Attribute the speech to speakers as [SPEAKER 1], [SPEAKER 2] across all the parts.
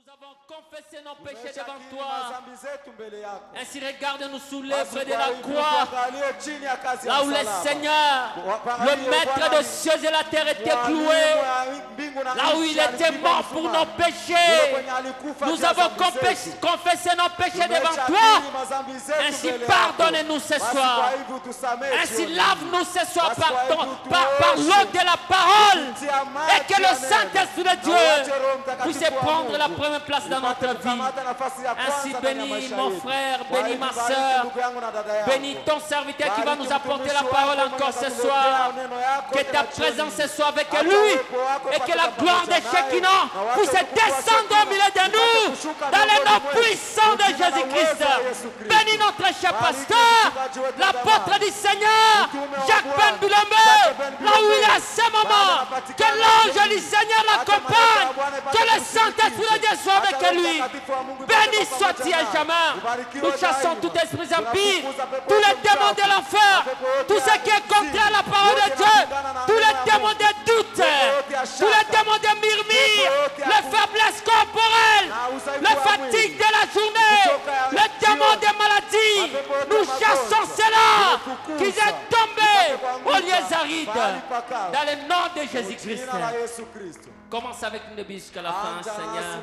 [SPEAKER 1] Nous avons confessé nos péchés devant toi. Ainsi regarde-nous sous
[SPEAKER 2] Basi
[SPEAKER 1] l'œuvre de
[SPEAKER 2] kwa
[SPEAKER 1] la
[SPEAKER 2] hivyo
[SPEAKER 1] croix,
[SPEAKER 2] tuangalie chini ya kazi ya
[SPEAKER 1] là où le
[SPEAKER 2] msalaba.
[SPEAKER 1] Seigneur, le maître des cieux et la terre, était cloué, là où il était mort pour nos péchés. Nous avons confessé nos péchés devant toi. Ainsi pardonne-nous ce soir. Ainsi lave-nous ce soir par l'eau de la parole. Et que le Saint-Esprit de Dieu puisse prendre la première place dans notre vie. Ainsi bénis mon frère, bénis ma soeur, bénis ton serviteur qui va nous apporter la parole encore ce soir. Que ta présence soit avec lui et que la gloire de Shekinah puisse descendre au milieu de nous dans le nom puissant de Jésus-Christ. Bénis notre cher pasteur, l'apôtre du Seigneur, Jacques Ben Boulomé, là où il est à ce moment. Que l'ange du Seigneur l'accompagne, que le Saint-Esprit de Dieu soit avec lui. Béni soit-il à jamais. Nous chassons tout esprit impie, tous les démons de l'enfer, tout ce qui est contraire à la parole de Dieu, tous les démons de doute, tous les démons de murmure, les faiblesses corporelles, les fatigues de la journée, les démons de maladie. Nous chassons cela qui est tombé aux lieux arides dans le nom de Jésus-Christ. Commence avec une bise jusqu'à la fin, Seigneur.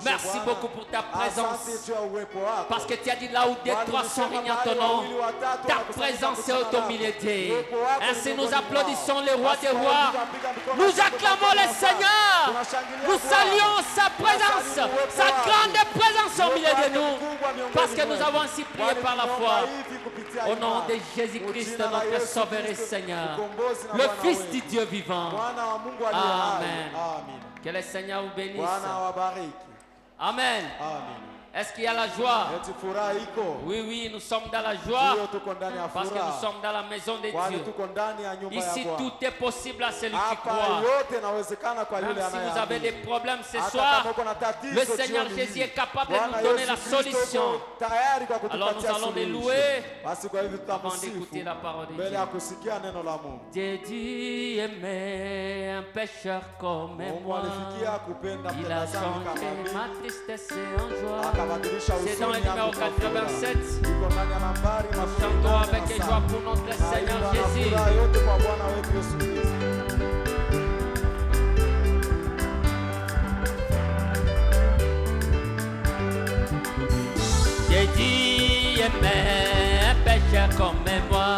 [SPEAKER 1] Merci beaucoup pour ta présence. Parce que tu as dit là où des trois sont réunis en ton nom, ta présence est au milieu d'eux. Ainsi nous applaudissons le roi des rois. Nous acclamons le Seigneur. Nous saluons sa présence, sa grande présence au milieu de nous. Parce que nous avons ainsi prié par la foi. Au nom de Jésus-Christ, notre Sauveur et Seigneur, le Fils du Dieu vivant. Amen. Que le Seigneur vous bénisse. Amen. Est-ce qu'il y a la joie? Oui, oui, nous sommes dans la joie parce que nous sommes dans la maison de Dieu. Ici, tout est possible à celui qui croit. Même si vous avez des problèmes ce soir, le Seigneur Jésus est capable de nous donner la solution. Alors nous allons les louer avant d'écouter la parole de Dieu. Jésus aimait un pécheur comme moi. Il a changé ma tristesse en joie. C'est dans le numéro 87. Chantons avec joie pour notre Seigneur Jésus. Jésus aimait un pécheur comme moi.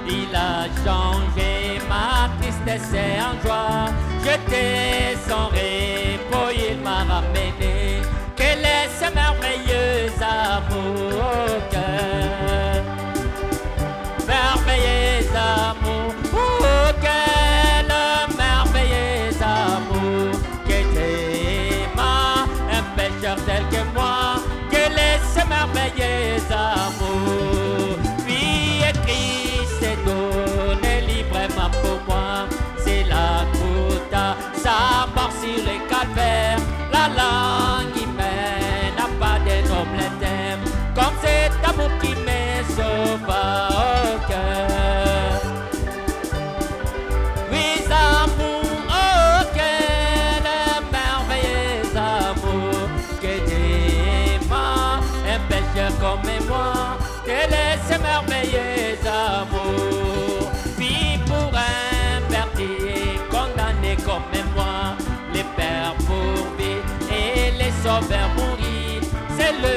[SPEAKER 1] Il a changé ma tristesse en joie. J'étais sans repos, il m'a ramené. Quel est ce merveilleux amour au cœur, merveilleux amour, oh quel merveilleux amour, que t'aimas un pécheur tel que moi. Quel est ce merveilleux amour, lui et Christ est donné librement pour moi. C'est la croûte, sa mort sur le calvaire, la langue comme cet amour qui me sauve au cœur. Oui, amour, oh quel merveilleux amour, que t'aimas un pécheur comme moi. Quel est ce merveilleux amour, puis pour un perdu condamné comme moi, les pères pour vie et les sauveurs mourir. C'est le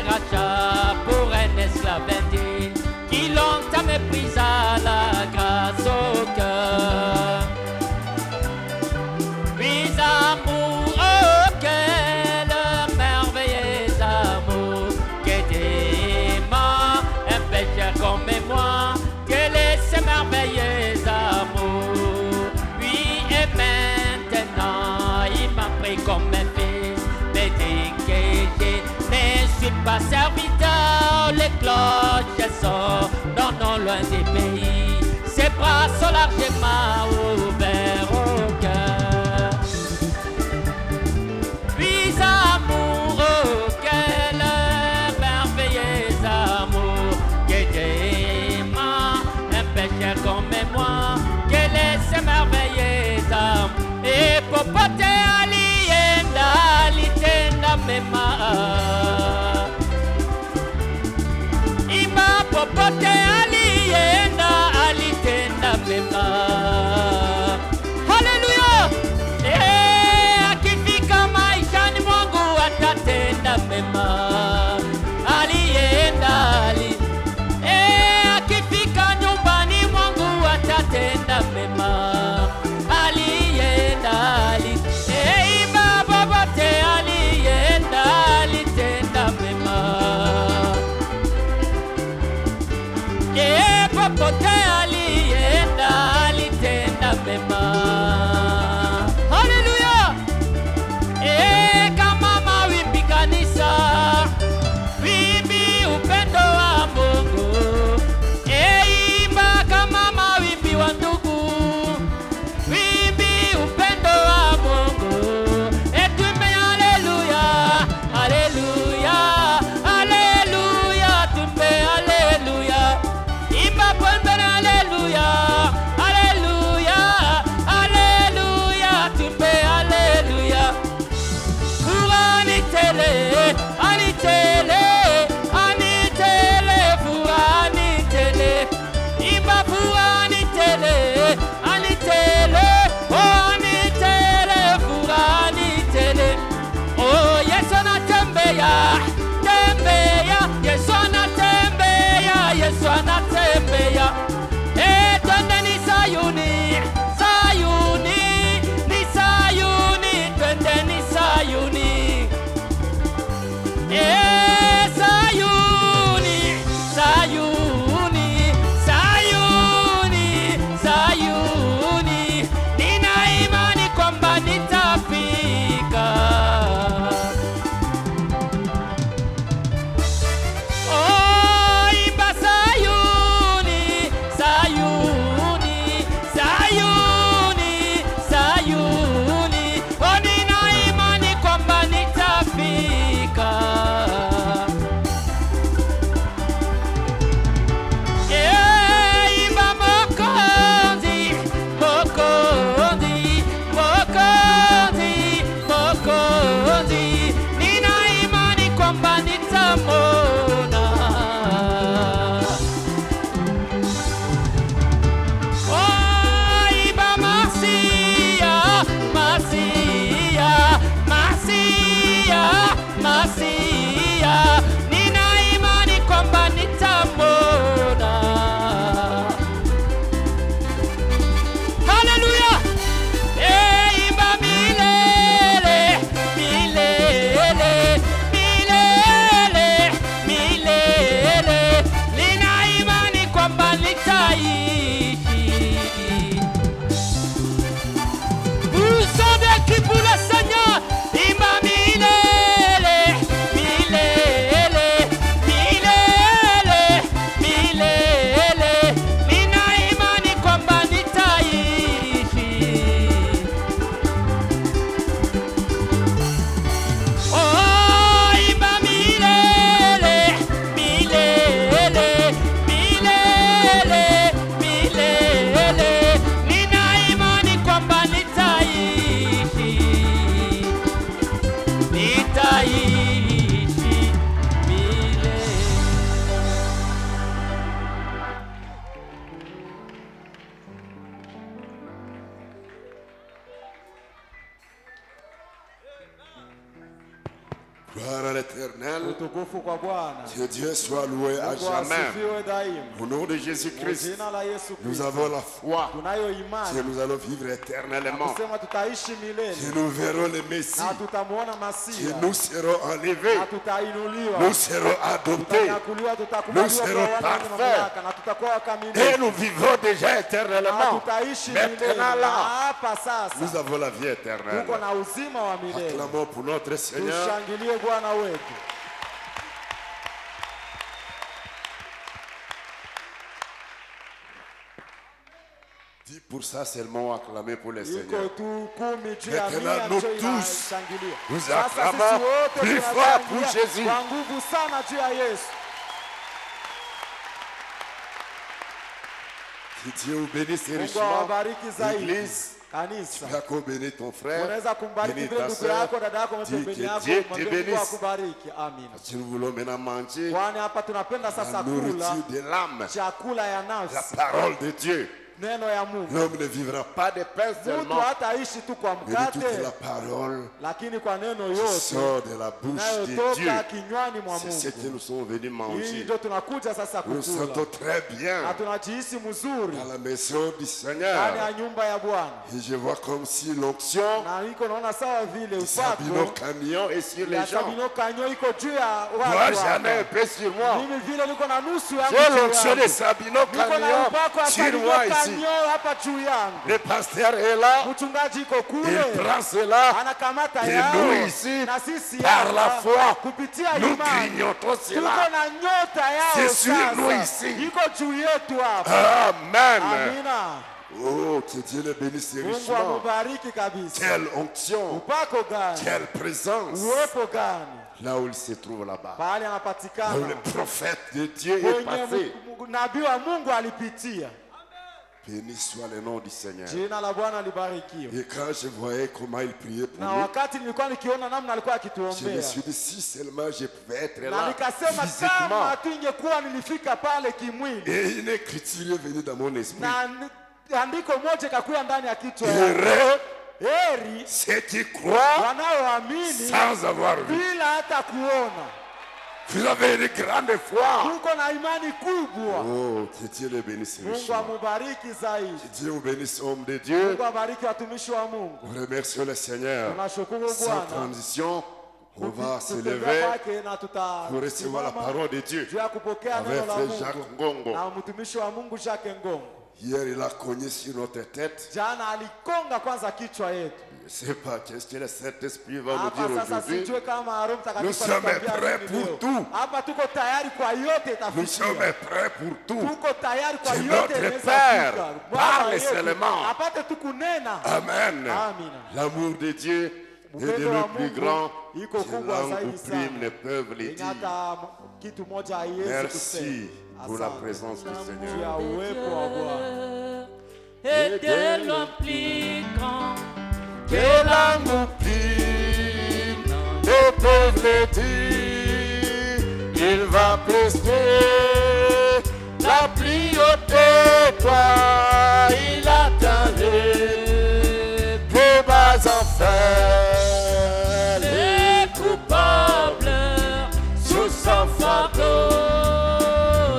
[SPEAKER 1] rachat pour un esclave indigne qui longtemps méprise à la grâce au cœur. Puis amour, oh quel merveilleux amour, que t'aimas un pécheur comme moi. Quel est ce merveilleux amour, oui et maintenant il m'a pris comme un fils, mais dès que je suis pas serviteur, les cloches sont non loin des pays. Ses bras sont largement ouverts au cœur. Puis amour, oh quel merveilleux amour, que t'aimas un pécheur comme moi. Quel est ce merveilleux amour, et pour porter à l'IND
[SPEAKER 2] Gloire à l'Éternel. Que Dieu soit loué à jamais. Au nom de Jésus-Christ, nous avons la foi que nous allons vivre éternellement. Que nous verrons le Messie. Que nous serons enlevés. Nous serons adoptés. Nous serons parfaits. Et nous vivrons déjà éternellement. Maintenant là, nous avons la vie éternelle. Acclamons pour notre Seigneur. Dis pour ça seulement acclamer pour le Seigneur. Maintenant nous tous, nous acclamons plus fort pour Jésus. Que Dieu bénisse richement l'Église. Tu vas qu'on bénisse ton frère, bénis ta soeur, dis que Dieu te bénisse. Parce que nous voulons maintenant manger la nourriture de l'âme, la parole de Dieu. L'homme ne vivra pas de pain seulement, mais de toute la parole qui sort de la bouche de Dieu. C'est ce que nous sommes venus manger. Nous nous sentons très bien dans la maison du Seigneur. Et je vois comme si l'onction du Sabino camion est sur les gens. Dois jamais un peu sur moi. J'ai l'onction de Sabino camion sur moi ici. Le pasteur est là, il prend cela, et nous ici, par la foi, nous grignotons cela. C'est sur nous ici. Amen. Oh, que Dieu le bénisse richement. Quelle onction, quelle présence. Là où il se trouve là-bas, là où le prophète de Dieu est passé. Béni soit le nom du Seigneur. Et quand je voyais comment il priait pour nous, je me suis dit si seulement je pouvais être là physiquement. Et une écriture est venue dans mon esprit. Heureux ceux qui croient sans avoir vu. Vous avez une grande foi. Oh, que Dieu le bénisse richement. Que Dieu vous bénisse, homme de Dieu. Nous remercions le Seigneur. Sans transition, on va se lever pour recevoir la parole de Dieu avec frère Jacques Ngongo. Hier, il a cogné sur notre tête. Je ne sais pas qu'est-ce que le Saint-Esprit va nous dire aujourd'hui. Nous sommes prêts pour tout. Nous sommes prêts pour tout. Que notre Père parle seulement. Amen. L'amour de Dieu est de le plus grand que langue ou prime ne peuvent le dire. Merci pour la présence du Seigneur.
[SPEAKER 1] Et de l'homme plus grand
[SPEAKER 2] que l'amour prime ne peuvent le dire. Il va prester la priorité, toi, il attend les plus bas enfants.
[SPEAKER 1] les coupables sous son fardeau.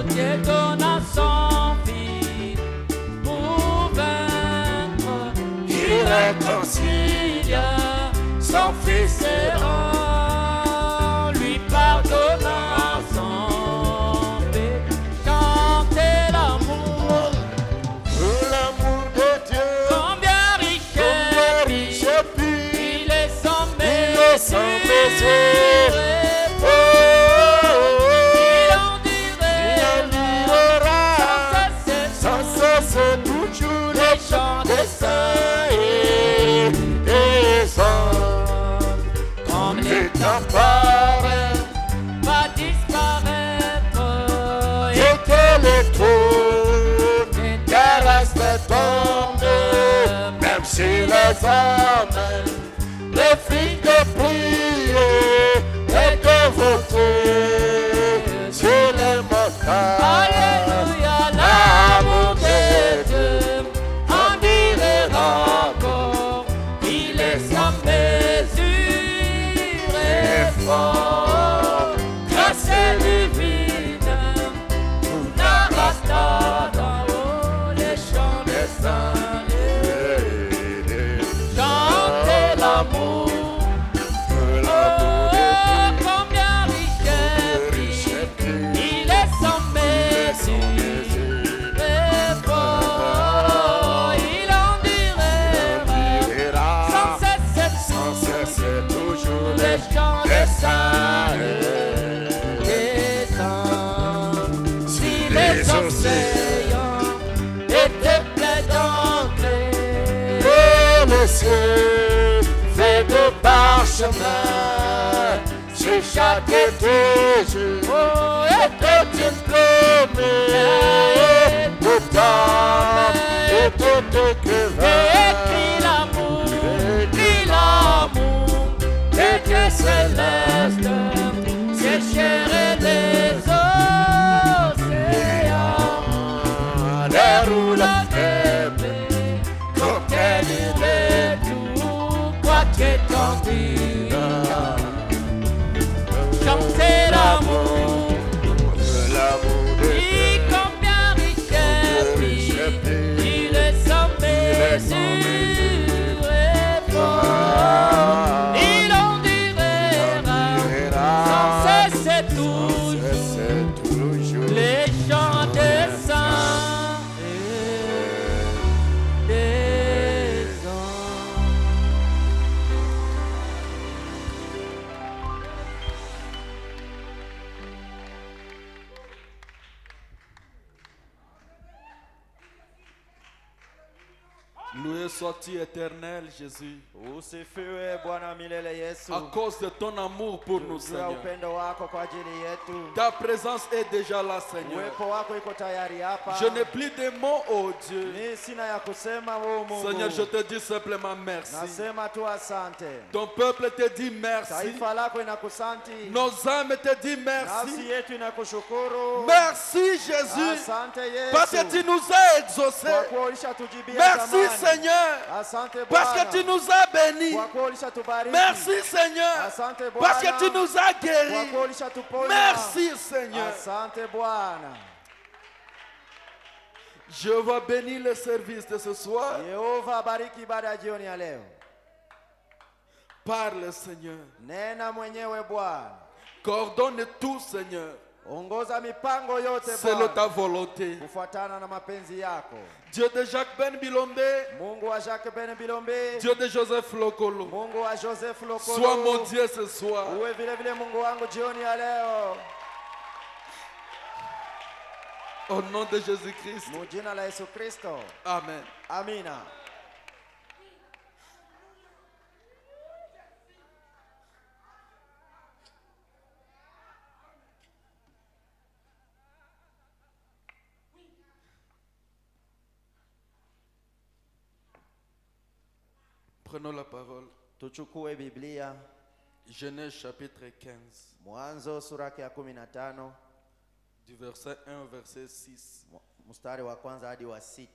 [SPEAKER 1] Dieu donna son fils pour vaincre.
[SPEAKER 2] Il réconcilie
[SPEAKER 1] son fils errant, lui pardonnant son péché. Chantez l'amour
[SPEAKER 2] de Dieu.
[SPEAKER 1] combien riche
[SPEAKER 2] Puis
[SPEAKER 1] il est sans
[SPEAKER 2] sans
[SPEAKER 1] mesure. Il en durera sans cesse
[SPEAKER 2] toujours
[SPEAKER 1] les chants des saints
[SPEAKER 2] et sans
[SPEAKER 1] comme les
[SPEAKER 2] temps paraît
[SPEAKER 1] va disparaître
[SPEAKER 2] et que les trônes terrestres tombent, même si les hommes les filles de prier et de voter sur les montagnes.
[SPEAKER 1] Alléluia, l'amour de Dieu en dirait encore, il est sans mesure et fort. l'amour. Combien riche il est sans mesure et fort, il endurera sans cesse toujours les chants des saints. Si les océans étaient pleins d'encre et le ciel fait de parchemin, sur chaque étage était une promesse de temps et de écrit l'amour des dieux célestes, sécherait les océans, l'air ou la terre, contenir les tout, quoi qu'étant dit. Chantez l'amour, combien riche il est sans mesure et fort, il endurera sans cesse toujours les chants des saints et des anges.
[SPEAKER 3] Loué sois-tu éternel, Jésus,
[SPEAKER 4] Usifiwe Bwana milele Yesu,
[SPEAKER 3] à cause de ton amour pour nous,
[SPEAKER 4] juu ya
[SPEAKER 3] Seigneur.
[SPEAKER 4] upendo wako kwa ajili yetu.
[SPEAKER 3] Ta présence est déjà là, Seigneur.
[SPEAKER 4] Uwepo wako iko tayari hapa.
[SPEAKER 3] Je n'ai plus de mots, oh Dieu.
[SPEAKER 4] Mimi sina ya kusema wewe Mungu.
[SPEAKER 3] Seigneur, je te dis simplement merci.
[SPEAKER 4] Nasema tu asante.
[SPEAKER 3] Ton peuple te dit merci.
[SPEAKER 4] Taifa lako inakusanti.
[SPEAKER 3] Nos âmes te disent
[SPEAKER 4] Nafsi
[SPEAKER 3] merci.
[SPEAKER 4] yetu inakushukuru.
[SPEAKER 3] Merci, Jésus,
[SPEAKER 4] Asante Yesu.
[SPEAKER 3] parce que tu nous as exaucés.
[SPEAKER 4] Kwa kuwa ulishatujibia
[SPEAKER 3] Merci,
[SPEAKER 4] zamani.
[SPEAKER 3] Seigneur,
[SPEAKER 4] Asante
[SPEAKER 3] parce
[SPEAKER 4] Bwana.
[SPEAKER 3] que tu nous as bénis.
[SPEAKER 4] Kwa kuwa ulishatubariki.
[SPEAKER 3] Merci, Seigneur,
[SPEAKER 4] Asante Bwana.
[SPEAKER 3] parce que tu nous as
[SPEAKER 4] Kwa
[SPEAKER 3] guéris.
[SPEAKER 4] kuwa ulishatuponya.
[SPEAKER 3] Merci, Seigneur.
[SPEAKER 4] Asante Bwana.
[SPEAKER 3] Je vais bénir le service de ce soir.
[SPEAKER 4] Yehova bariki ibada ya jioni ya leo.
[SPEAKER 3] Parle, Seigneur.
[SPEAKER 4] Nena mwenyewe Bwana.
[SPEAKER 3] Coordonne tout, Seigneur,
[SPEAKER 4] Ongoza mipango yote
[SPEAKER 3] selon ta
[SPEAKER 4] Bwana.
[SPEAKER 3] volonté.
[SPEAKER 4] Kufuatana na mapenzi yako.
[SPEAKER 3] Dieu de Jacques Ben Bilombe,
[SPEAKER 4] Mungu wa Jacques Ben Bilombe.
[SPEAKER 3] Dieu de Joseph Lokolo,
[SPEAKER 4] Mungu wa Joseph Lokolo.
[SPEAKER 3] sois mon Dieu ce soir.
[SPEAKER 4] Uwe vile vile Mungu wangu jioni ya leo.
[SPEAKER 3] Au nom de Jésus-Christ.
[SPEAKER 4] Mujina la Yesu Kristo.
[SPEAKER 3] Amen.
[SPEAKER 4] Amina.
[SPEAKER 3] Prenons la parole.
[SPEAKER 4] Tuchukue Biblia.
[SPEAKER 3] Genèse chapitre 15,
[SPEAKER 4] Mwanzo sura ya 15
[SPEAKER 3] du verset 1 au verset 6.
[SPEAKER 4] mstari wa kwanza hadi wa 6.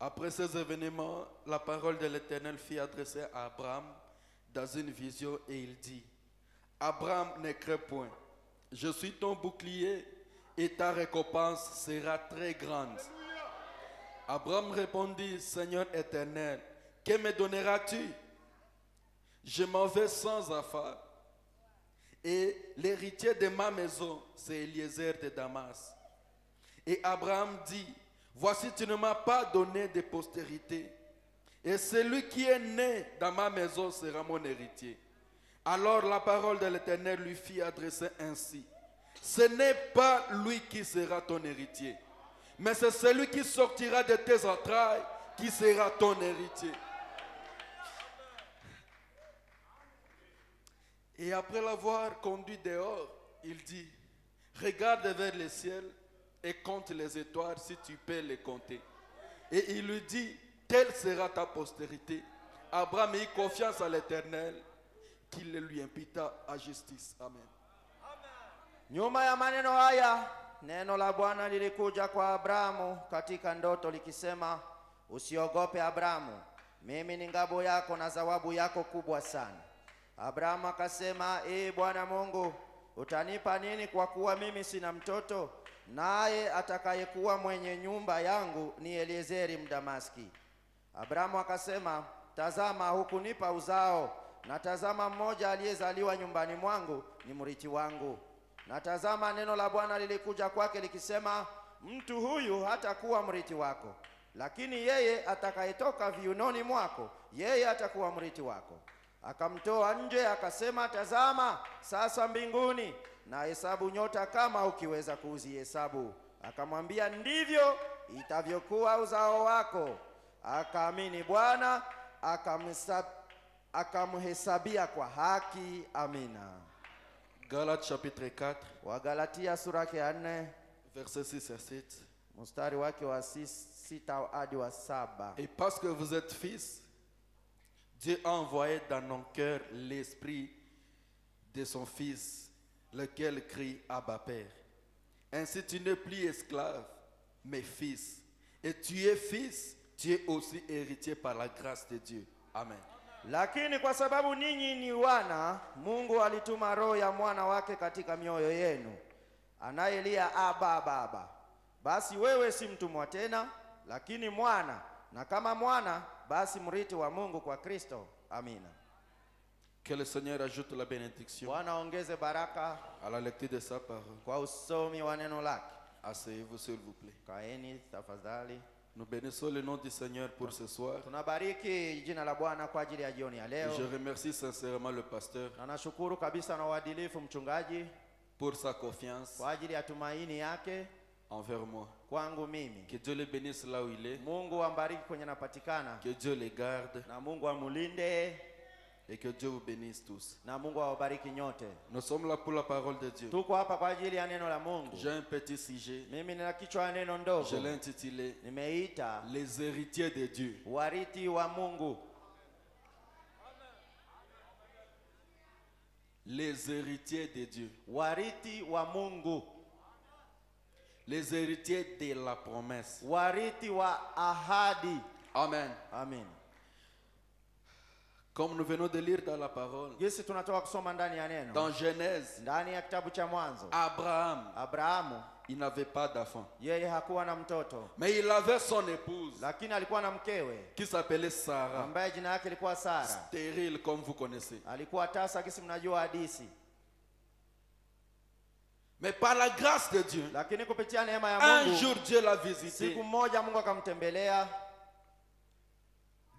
[SPEAKER 3] Après ces événements, la parole de l'Éternel fut adressée à Abraham dans une vision et il dit: Abraham, ne crains point, je suis ton bouclier et ta récompense sera très grande. Abraham répondit: Seigneur éternel, que me donneras-tu? Je m'en vais sans affaire. Et l'héritier de ma maison, c'est Eliezer de Damas. Et Abraham dit: Voici, tu ne m'as pas donné de postérité, et celui qui est né dans ma maison sera mon héritier. Alors la parole de l'Éternel lui fit adresser ainsi: Ce n'est pas lui qui sera ton héritier, mais c'est celui qui sortira de tes entrailles qui sera ton héritier. Et après l'avoir conduit dehors, il dit: Regarde vers le ciel et compte les étoiles si tu peux les compter. Et il lui dit: Telle sera ta postérité. Abraham eut confiance à l'Éternel, qu'il le lui imputa à justice. Amen.
[SPEAKER 4] Nyuma ya maneno haya, neno la Bwana lilikuja kwa Abrahamu katika ndoto likisema: Usiogope Abrahamu, mimi ni ngao yako na zawabu yako kubwa sana. Abrahamu akasema: Bwana Mungu, utanipa nini kwa kuwa mimi sina mtoto, naye atakayekuwa mwenye nyumba yangu ni Eliezeri Mdamaski? Abrahamu akasema, tazama hukunipa uzao, na tazama mmoja aliyezaliwa nyumbani mwangu ni mrithi wangu. Na tazama neno la Bwana lilikuja kwake likisema, mtu huyu hatakuwa mrithi wako, lakini yeye atakayetoka viunoni mwako, yeye atakuwa mrithi wako. Akamtoa nje akasema, tazama sasa mbinguni na hesabu nyota kama ukiweza kuzihesabu. Akamwambia, ndivyo itavyokuwa uzao wako. Akaamini Bwana, akamhesabia kwa haki. Amina.
[SPEAKER 3] Galates chapitre 4.
[SPEAKER 4] Wagalatia sura ya 4
[SPEAKER 3] verset 6 à 7.
[SPEAKER 4] mstari wake wa 6 hadi wa 7.
[SPEAKER 3] Et parce que vous êtes fils, Dieu a envoyé dans nos cœurs l'esprit de son Fils, lequel crie Abba Père. Ainsi tu n'es plus esclave, mais fils. Et tu es fils, tu es aussi héritier par la grâce de Dieu. Amen.
[SPEAKER 4] Lakini kwa sababu ninyi ni wana, Mungu alituma roho ya mwana wake katika mioyo yenu, anayelia Abba, Baba. Basi wewe si mtumwa tena, lakini mwana, na kama mwana, basi mrithi wa Mungu kwa Kristo. Amina.
[SPEAKER 3] Que le Seigneur ajoute la bénédiction
[SPEAKER 4] Bwana ongeze baraka
[SPEAKER 3] à la lecture de sa parole.
[SPEAKER 4] kwa usomi wa neno lake.
[SPEAKER 3] Asseyez-vous s'il vous plaît.
[SPEAKER 4] Kaeni tafadhali.
[SPEAKER 3] Nous bénissons le nom du Seigneur pour ce soir.
[SPEAKER 4] Tunabariki jina la Bwana kwa ajili ya jioni ya leo.
[SPEAKER 3] Je remercie sincèrement le pasteur
[SPEAKER 4] Na nashukuru kabisa na uadilifu mchungaji
[SPEAKER 3] pour sa confiance
[SPEAKER 4] kwa ajili ya tumaini yake
[SPEAKER 3] envers moi.
[SPEAKER 4] kwangu mimi.
[SPEAKER 3] Que Dieu le bénisse là où il est.
[SPEAKER 4] Mungu ambariki kwenye napatikana.
[SPEAKER 3] Que Dieu les garde
[SPEAKER 4] Na Mungu amulinde.
[SPEAKER 3] et que Dieu vous bénisse tous.
[SPEAKER 4] Na Mungu awabariki nyote.
[SPEAKER 3] Nous sommes là pour la parole de Dieu.
[SPEAKER 4] Tuko hapa kwa ajili ya neno la Mungu.
[SPEAKER 3] J'ai un petit sujet.
[SPEAKER 4] Mimi nina kichwa neno ndogo.
[SPEAKER 3] Je l'ai intitulé
[SPEAKER 4] Nimeita
[SPEAKER 3] Les héritiers de Dieu.
[SPEAKER 4] warithi wa Mungu.
[SPEAKER 3] Les héritiers de Dieu.
[SPEAKER 4] Warithi wa Mungu.
[SPEAKER 3] Les héritiers de la promesse.
[SPEAKER 4] Warithi wa ahadi.
[SPEAKER 3] Amen.
[SPEAKER 4] Amen.
[SPEAKER 3] Comme nous venons de lire dans la parole,
[SPEAKER 4] Yesu tunatoka kusoma ndani ya neno.
[SPEAKER 3] dans Genèse,
[SPEAKER 4] Ndani ya kitabu cha Mwanzo. Abrahamu
[SPEAKER 3] il n'avait pas d'enfant.
[SPEAKER 4] yeye hakuwa na mtoto,
[SPEAKER 3] Mais il avait son épouse
[SPEAKER 4] lakini alikuwa na mkewe
[SPEAKER 3] qui s'appelait Sarah.
[SPEAKER 4] ambaye jina yake lilikuwa Sara.
[SPEAKER 3] Stérile comme vous connaissez.
[SPEAKER 4] Alikuwa tasa kisi mnajua hadithi.
[SPEAKER 3] Mais par la grâce de Dieu,
[SPEAKER 4] Lakini kupitia neema ya
[SPEAKER 3] un
[SPEAKER 4] Mungu,
[SPEAKER 3] jour Dieu l'a visité.
[SPEAKER 4] siku moja Mungu akamtembelea.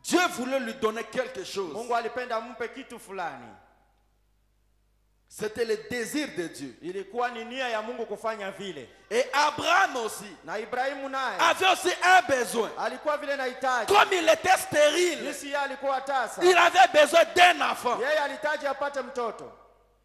[SPEAKER 3] Dieu voulait lui donner quelque chose.
[SPEAKER 4] Mungu alipenda mpe kitu fulani.
[SPEAKER 3] C'était le désir de Dieu.
[SPEAKER 4] Ilikuwa ni nia ya Mungu kufanya vile.
[SPEAKER 3] Et Abraham aussi
[SPEAKER 4] Na Ibrahimu naye
[SPEAKER 3] avait aussi un besoin.
[SPEAKER 4] alikuwa vile na hitaji.
[SPEAKER 3] Comme il était stérile,
[SPEAKER 4] Jinsi yeye alikuwa tasa,
[SPEAKER 3] il avait besoin d'un enfant.
[SPEAKER 4] yeye alihitaji apate mtoto.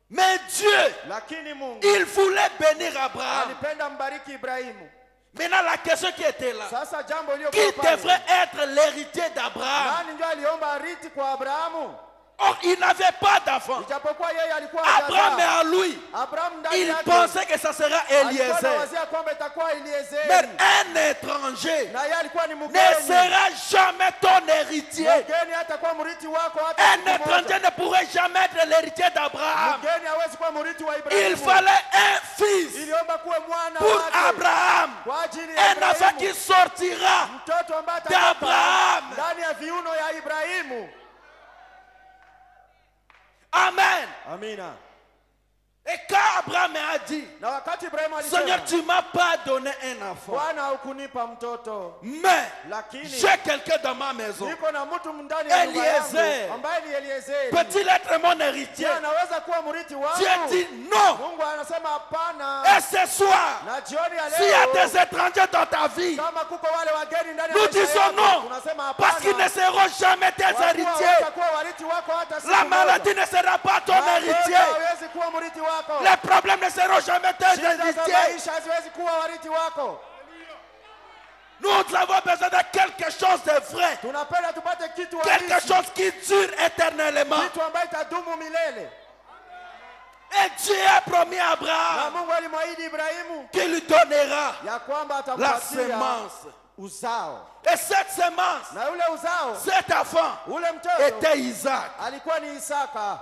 [SPEAKER 3] Mais Dieu,
[SPEAKER 4] Lakini Mungu
[SPEAKER 3] il voulait bénir Abraham.
[SPEAKER 4] alipenda mbariki Ibrahimu.
[SPEAKER 3] Maintenant, la question qui était là,
[SPEAKER 4] Sasa jambo
[SPEAKER 3] qui
[SPEAKER 4] iliyokuwa pale,
[SPEAKER 3] devrait être l'héritier d'Abraham?
[SPEAKER 4] nani ndio aliomba arithi kwa Abrahamu?
[SPEAKER 3] Or, il n'avait pas d'enfant.
[SPEAKER 4] Ijapokuwa yeye alikuwa
[SPEAKER 3] Abraham est
[SPEAKER 4] hajazaa.
[SPEAKER 3] à lui.
[SPEAKER 4] Abrahamu ndani
[SPEAKER 3] Il
[SPEAKER 4] yake
[SPEAKER 3] pensait que ça serait
[SPEAKER 4] alikuwa
[SPEAKER 3] Eliezer.
[SPEAKER 4] anawazia kwamba itakuwa Eliezeri.
[SPEAKER 3] Mais un étranger
[SPEAKER 4] Na yeye alikuwa ni
[SPEAKER 3] ne
[SPEAKER 4] mgeni.
[SPEAKER 3] sera jamais ton héritier.
[SPEAKER 4] Mgeni hatakuwa mrithi wako hata
[SPEAKER 3] Un
[SPEAKER 4] siku moja.
[SPEAKER 3] étranger ne pourrait jamais être l'héritier d'Abraham.
[SPEAKER 4] Mgeni hawezi kuwa mrithi wa
[SPEAKER 3] Il
[SPEAKER 4] Ibrahimu.
[SPEAKER 3] fallait un fils
[SPEAKER 4] Iliomba kuwe mwana
[SPEAKER 3] pour
[SPEAKER 4] wake
[SPEAKER 3] Abraham.
[SPEAKER 4] kwa ajili ya
[SPEAKER 3] Un enfant qui
[SPEAKER 4] Ibrahimu.
[SPEAKER 3] sortira
[SPEAKER 4] Mtoto ambaye atatoka
[SPEAKER 3] d'Abraham.
[SPEAKER 4] ndani ya viuno ya Ibrahimu.
[SPEAKER 3] Amen.
[SPEAKER 4] Amina.
[SPEAKER 3] Et quand Abraham a dit,
[SPEAKER 4] Na wakati Ibrahimu
[SPEAKER 3] Seigneur,
[SPEAKER 4] alisema,
[SPEAKER 3] tu m'as pas donné un enfant,
[SPEAKER 4] Bwana hukunipa mtoto,
[SPEAKER 3] mais
[SPEAKER 4] lakini
[SPEAKER 3] j'ai quelqu'un dans ma maison.
[SPEAKER 4] niko na mtu ndani ya nyumba
[SPEAKER 3] Eliezer.
[SPEAKER 4] yangu ambaye ni Eliezeri.
[SPEAKER 3] Peut-il être mon héritier?
[SPEAKER 4] Je, anaweza kuwa mrithi wangu?
[SPEAKER 3] Dieu dit non.
[SPEAKER 4] Mungu anasema hapana.
[SPEAKER 3] Et ce soir,
[SPEAKER 4] Na jioni ya
[SPEAKER 3] s'il y a
[SPEAKER 4] leo
[SPEAKER 3] des étrangers dans ta vie,
[SPEAKER 4] kama kuko wale wageni ndani ya
[SPEAKER 3] nous
[SPEAKER 4] maisha
[SPEAKER 3] disons
[SPEAKER 4] yako,
[SPEAKER 3] non.
[SPEAKER 4] tunasema hapana.
[SPEAKER 3] Parce qu'ils ne seront jamais tes
[SPEAKER 4] Wakuwa
[SPEAKER 3] héritiers.
[SPEAKER 4] hawatakuwa warithi wako hata siku
[SPEAKER 3] La
[SPEAKER 4] moja.
[SPEAKER 3] maladie ne sera pas ton
[SPEAKER 4] Magonjwa
[SPEAKER 3] héritier.
[SPEAKER 4] hawezi kuwa mrithi wako.
[SPEAKER 3] Les problèmes ne seront jamais tes
[SPEAKER 4] Shida za
[SPEAKER 3] héritiers.
[SPEAKER 4] maisha haziwezi kuwa warithi wako.
[SPEAKER 3] Nous avons besoin de quelque chose de vrai.
[SPEAKER 4] Tunapenda tupate kitu
[SPEAKER 3] Quelque
[SPEAKER 4] halisi,
[SPEAKER 3] chose qui dure éternellement.
[SPEAKER 4] kitu ambayo itadumu milele.
[SPEAKER 3] Et Dieu a promis à
[SPEAKER 4] Na
[SPEAKER 3] Abraham
[SPEAKER 4] Mungu alimwahidi Ibrahimu
[SPEAKER 3] qu'il lui donnera
[SPEAKER 4] ya kwamba
[SPEAKER 3] la
[SPEAKER 4] atampatia
[SPEAKER 3] semence.
[SPEAKER 4] uzao.
[SPEAKER 3] Et cette semence,
[SPEAKER 4] Na ule uzao,
[SPEAKER 3] cet enfant,
[SPEAKER 4] ule mtoto
[SPEAKER 3] était Isaac.
[SPEAKER 4] alikuwa ni Isaka.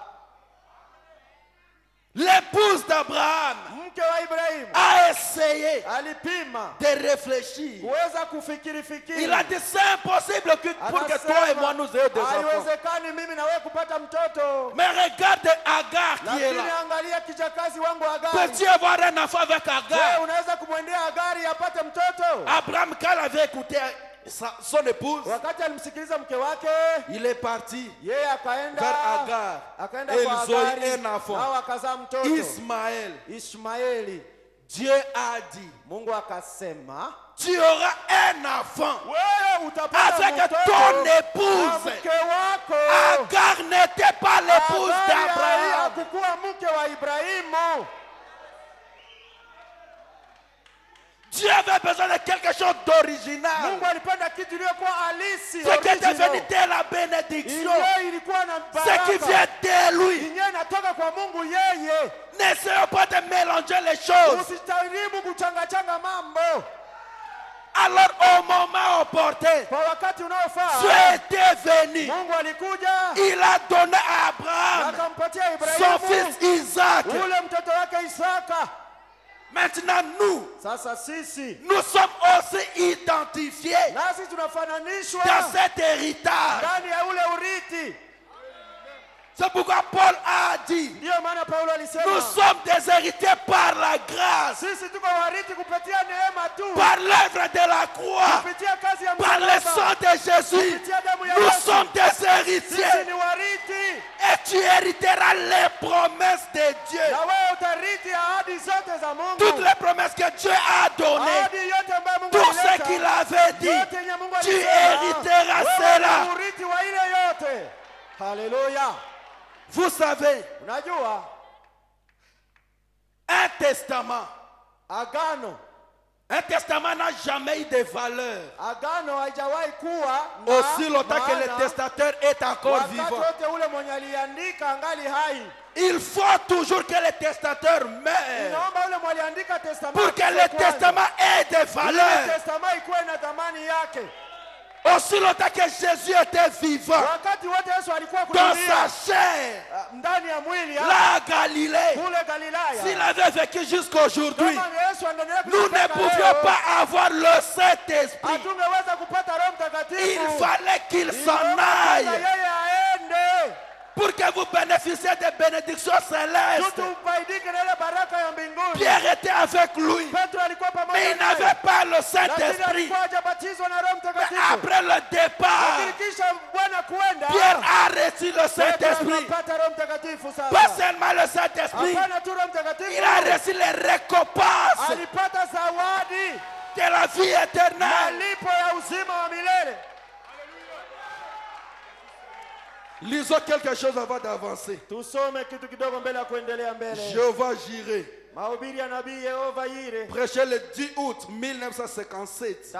[SPEAKER 3] L'épouse d'Abraham a essayé de réfléchir. Il a dit c'est impossible pour que toi et moi nous ayons des enfants. Mais regarde Agar qui est là. Peux-tu avoir un enfant avec Agar? Abraham, quand il avait écouté son épouse, il est parti vers Agar et ils ont eu un enfant, Ismaël. Dieu a dit, tu auras un enfant avec ton épouse. Agar n'était pas l'épouse d'Abraham. Dieu avait besoin de quelque chose d'original. Ce qui est devenu de la bénédiction, ce qui vient de lui. N'essayons pas de mélanger les choses. Alors au moment opportun, Dieu était venu. Il a donné à Abraham son fils Isaac. Maintenant nous sommes aussi identifiés dans cet héritage. C'est pourquoi Paul a dit, nous sommes des héritiers par la grâce, par l'œuvre de la croix, par le sang de Jésus. Nous sommes des héritiers. Et tu hériteras les promesses de Dieu. Toutes les promesses que Dieu a données, tout ce qu'il avait dit, tu hériteras cela.
[SPEAKER 4] Alléluia.
[SPEAKER 3] Vous savez, un testament n'a jamais eu de valeur aussi longtemps que le testateur est encore vivant. Il faut toujours que le testateur meure pour que le testament ait de valeur. Aussi longtemps que Jésus était vivant dans sa chair, là à Galilée, s'il avait vécu jusqu'à aujourd'hui, nous ne pouvions pas avoir le Saint-Esprit. Il fallait qu'il s'en aille pour que vous bénéficiez des bénédictions célestes. Pierre était avec lui, mais il n'avait pas le Saint-Esprit. Mais après le départ, Pierre a reçu le Saint-Esprit. Pas seulement le Saint-Esprit, il a reçu les récompenses de la vie éternelle. Lisons quelque chose avant d'avancer. Jéhovah Jireh, prêché le 10 août 1957.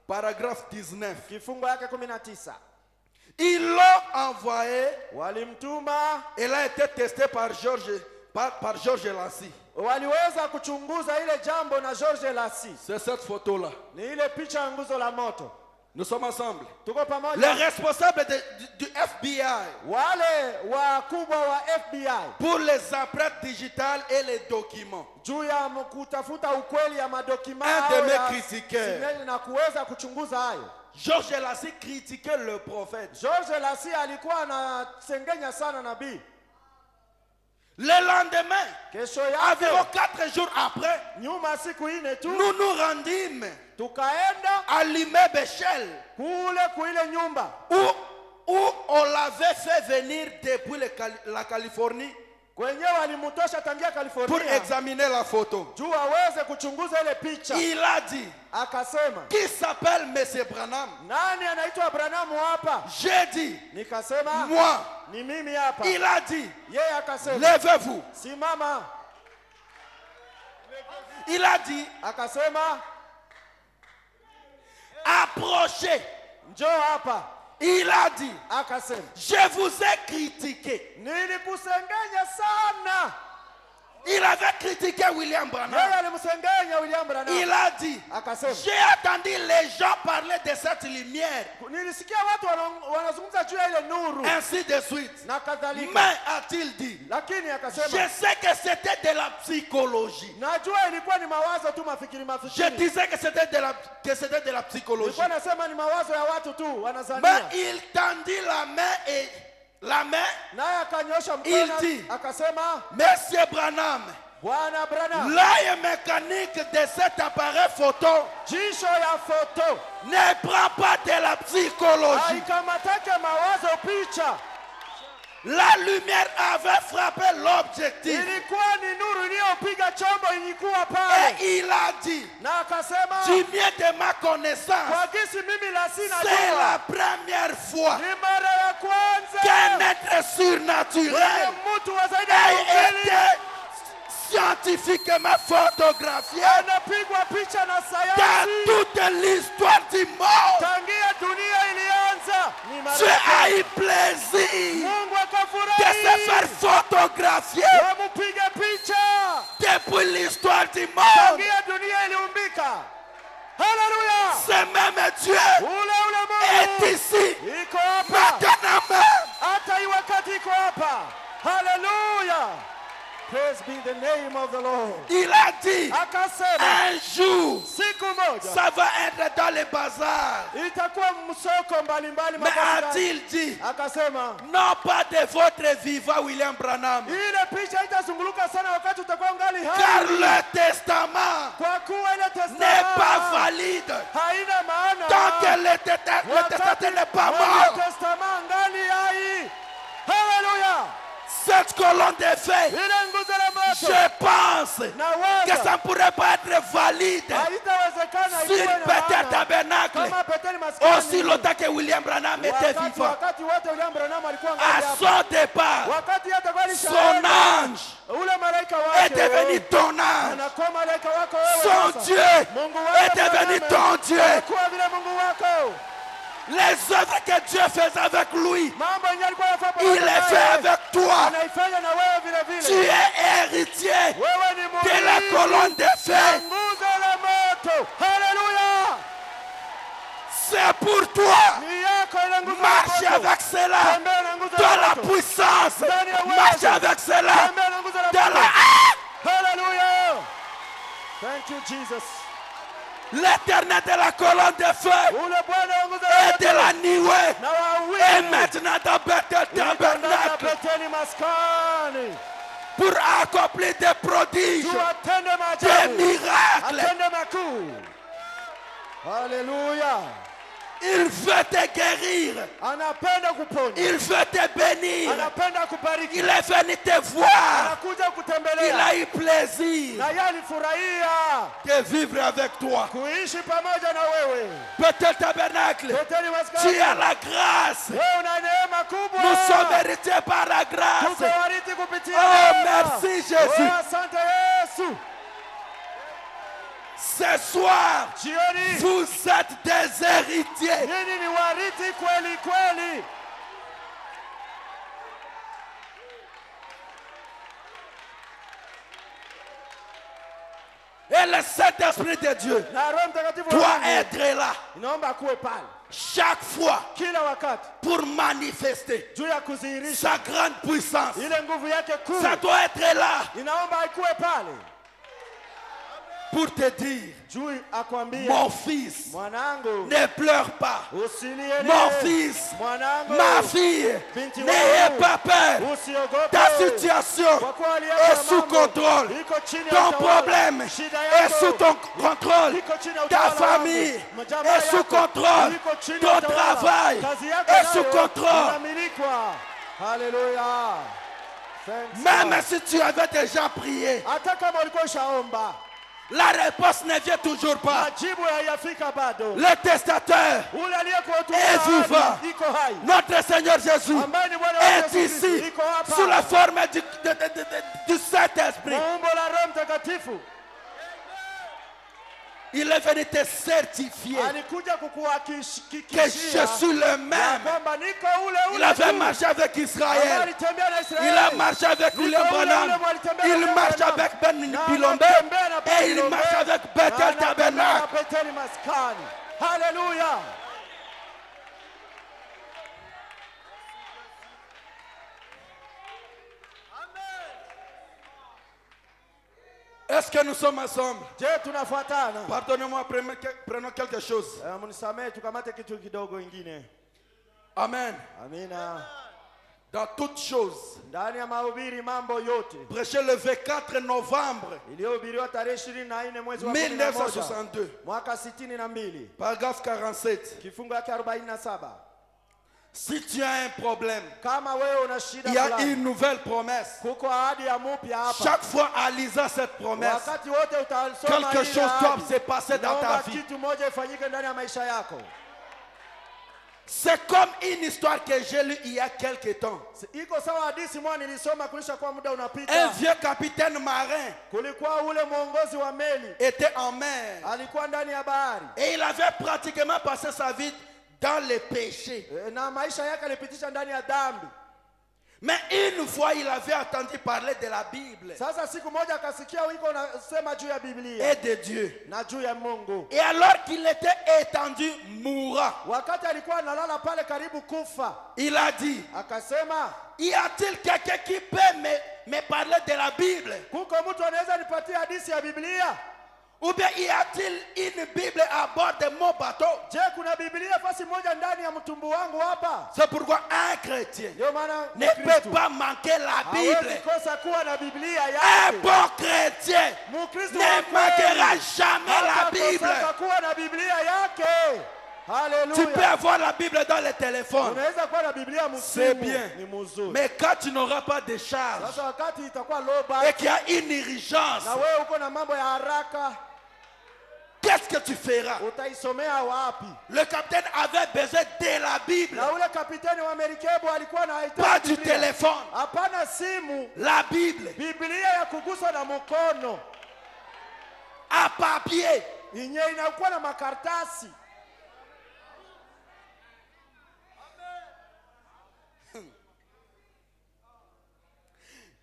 [SPEAKER 3] Paragraphe 19. Ils l'ont envoyé. Elle a été testée par Georges Lassie. C'est cette photo-là. Nous sommes ensemble. Les responsables du FBI pour les empreintes digitales et les documents. Un de mes critiqueurs, Georges Lassie, critiquait le prophète. Le lendemain, environ 4 jours après, nous nous rendîmes à l'immeuble Shell où on l'avait fait venir depuis la Californie pour examiner la photo. Il a dit, qui s'appelle M. Branham? J'ai dit, moi. Il a dit, levez-vous. Il a dit, approchez. Il a dit, je vous ai critiqué. Il avait critiqué William Branham. Il a dit, j'ai entendu les gens parler de cette lumière. Ainsi de suite. Mais a-t-il dit, je sais que c'était de la psychologie. Je disais que c'était de la psychologie. Mais il tendit la main et il dit, Monsieur Branham, l'œil mécanique de cet appareil photo ne prend pas de la psychologie. La lumière avait frappé l'objectif. Et il a dit, du mieux de ma connaissance, c'est la première fois qu'un être surnaturel a été scientifiquement photographié dans toute l'histoire du monde. Dieu a eu plaisir de se faire photographier depuis l'histoire du monde. Ce même Dieu est ici maintenant.
[SPEAKER 2] Hallelujah. Praise be the name of the Lord.
[SPEAKER 3] Il a dit, un jour, ça va être dans les bazars. Mais a-t-il dit, non pas de votre vivant William Branham, car le testament n'est pas valide tant que le testament n'est pas mort.
[SPEAKER 2] Hallelujah.
[SPEAKER 3] Cette colonne de feu, je pense que ça ne pourrait pas être valide sur Bethel Tabernacle aussi longtemps que William Branham était vivant. À son départ, son ange est devenu ton ange. Son Dieu est devenu ton Dieu. Les œuvres que Dieu faisait avec lui, il les fait avec toi. Tu es héritier de la colonne de feu. C'est pour toi. Marche avec cela dans la puissance. Marche avec cela dans la...
[SPEAKER 2] Thank you, Jesus.
[SPEAKER 3] L'éternel de la colonne de feu et de la nuée et maintenant dans Bethel Tabernacle pour accomplir des prodiges, des miracles.
[SPEAKER 2] Alléluia.
[SPEAKER 3] Il veut te guérir. Il veut te bénir. Il est venu te voir. Il a eu plaisir de vivre avec toi. Peut-être Tabernacle, tu as la grâce. Nous sommes hérités par la grâce. Oh, merci Jésus. Ce soir, vous êtes des héritiers. Et le Saint-Esprit de Dieu doit être là chaque fois pour manifester sa grande puissance. Ça doit être là pour te dire, mon fils, ne pleure pas. Mon fils, ma fille, n'ayez pas peur. Ta situation est sous contrôle. Ton problème est sous ton contrôle. Ta famille est sous contrôle. Ton travail est sous contrôle.
[SPEAKER 2] Alléluia.
[SPEAKER 3] Même si tu avais déjà prié, la réponse ne vient toujours pas. Le testateur est vivant. Notre Seigneur Jésus est ici sous la forme du Saint-Esprit. Il est venu te certifier que je suis le même. Il avait marché avec Israël. Il a marché avec William Branham. Il marche avec Ben Bilombe. Et il marche avec Bethel Tabernacle.
[SPEAKER 4] Alléluia.
[SPEAKER 3] Est-ce que nous sommes ensemble? Pardonnez-moi, prenons quelque chose. Amen. Dans toutes choses. Prêché le 24 novembre 1962. Paragraphe 47. Si tu as un problème, il y a une nouvelle promesse. Chaque fois en lisant cette promesse, quelque chose doit se passer dans ta vie. C'est comme une histoire que j'ai lue il y a quelque temps. Un vieux capitaine marin était en mer. Et il avait pratiquement passé sa vie dans les péchés. Mais une fois il avait entendu parler de la Bible et de Dieu. Et alors qu'il était étendu mourant, il a dit, y a-t-il quelqu'un qui peut me parler de la Bible? Ou bien y a-t-il une Bible à bord de mon bateau? C'est pourquoi un chrétien ne peut pas manquer la Bible. Un bon chrétien ne manquera jamais la Bible. Tu peux avoir la Bible dans le téléphone. C'est bien. Mais quand tu n'auras pas de charge et qu'il y a une urgence, qu'est-ce que tu feras? Le capitaine avait besoin de la Bible. Pas du téléphone. La Bible. À papier.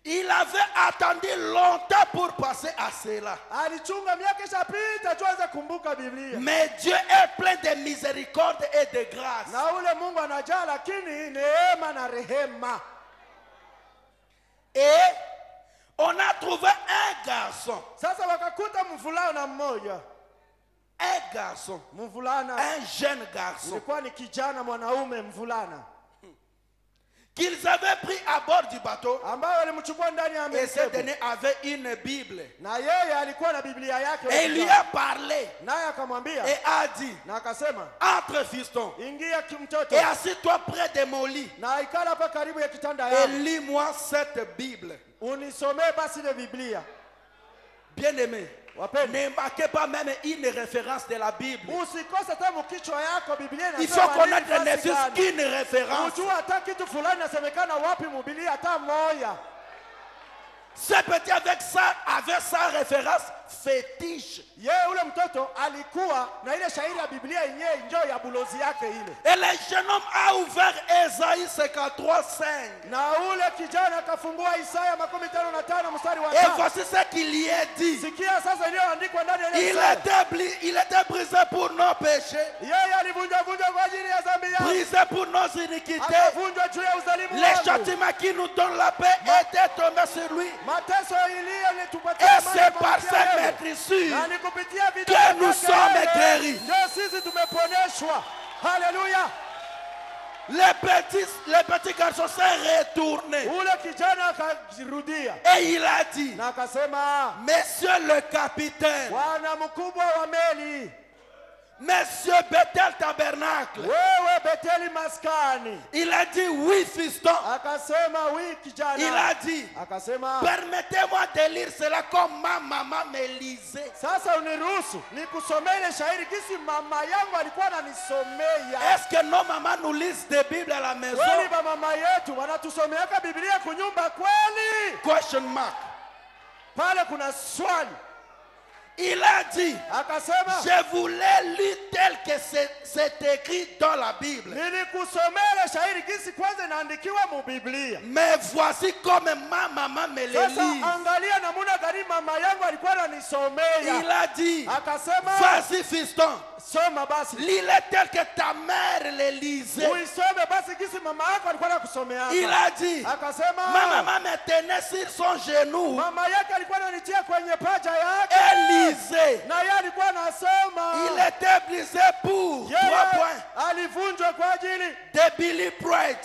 [SPEAKER 3] Il avait attendu longtemps pour passer à cela. Mais Dieu est plein de miséricorde et de grâce. Et on a trouvé un garçon. Un garçon. Un jeune garçon. Qu'ils avaient pris à bord du bateau. Et ce dernier avait une Bible. Et il lui a parlé. Et a dit, entre fiston et assis-toi près de mon lit et lis-moi cette Bible. Bien aimé, ne marquez pas même une référence de la Bible. Il faut connaître ne fût qu'une référence. Ce petit avec sa référence fétiche. Et le jeune homme a ouvert Ésaïe 53:5. Et voici ce qu'il y est dit. Il était brisé pour nos péchés, brisé pour nos iniquités. Les châtiments qui nous donnent la paix étaient tombés sur lui. Et c'est par cette maîtrisure que nous sommes guéris.
[SPEAKER 4] Alléluia.
[SPEAKER 3] Le petit garçon s'est retourné. Et il a dit, Monsieur le capitaine, Monsieur Bethel Tabernacle. Il a dit oui, fiston. Il a dit, permettez-moi de lire cela comme ma maman me lisait. Est-ce que nos mamans nous lisent des Bibles à la maison? Question mark. Il a dit, je voulais lire tel que c'est écrit dans la Bible. Mais voici comme ma maman me le lit. Il a dit, vas-y fiston, lis-le tel que ta mère le lisait. Il a dit, ma maman me tenait sur son genou. Elle lisait. Il était brisé pour 3 points. De Billy Bright.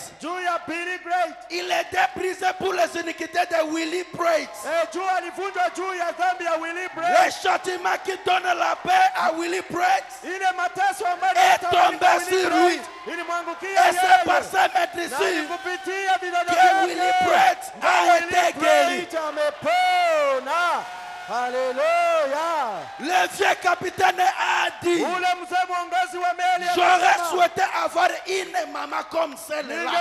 [SPEAKER 3] Il était brisé pour les iniquités de Willie Bright. Le châtiment qui donne la paix à Willie Bright est tombé sur lui. Et c'est par sa maîtrise que Willie Bright a été guéri.
[SPEAKER 1] Alléluia.
[SPEAKER 3] Le vieux capitaine a dit, j'aurais souhaité avoir une maman comme celle-là.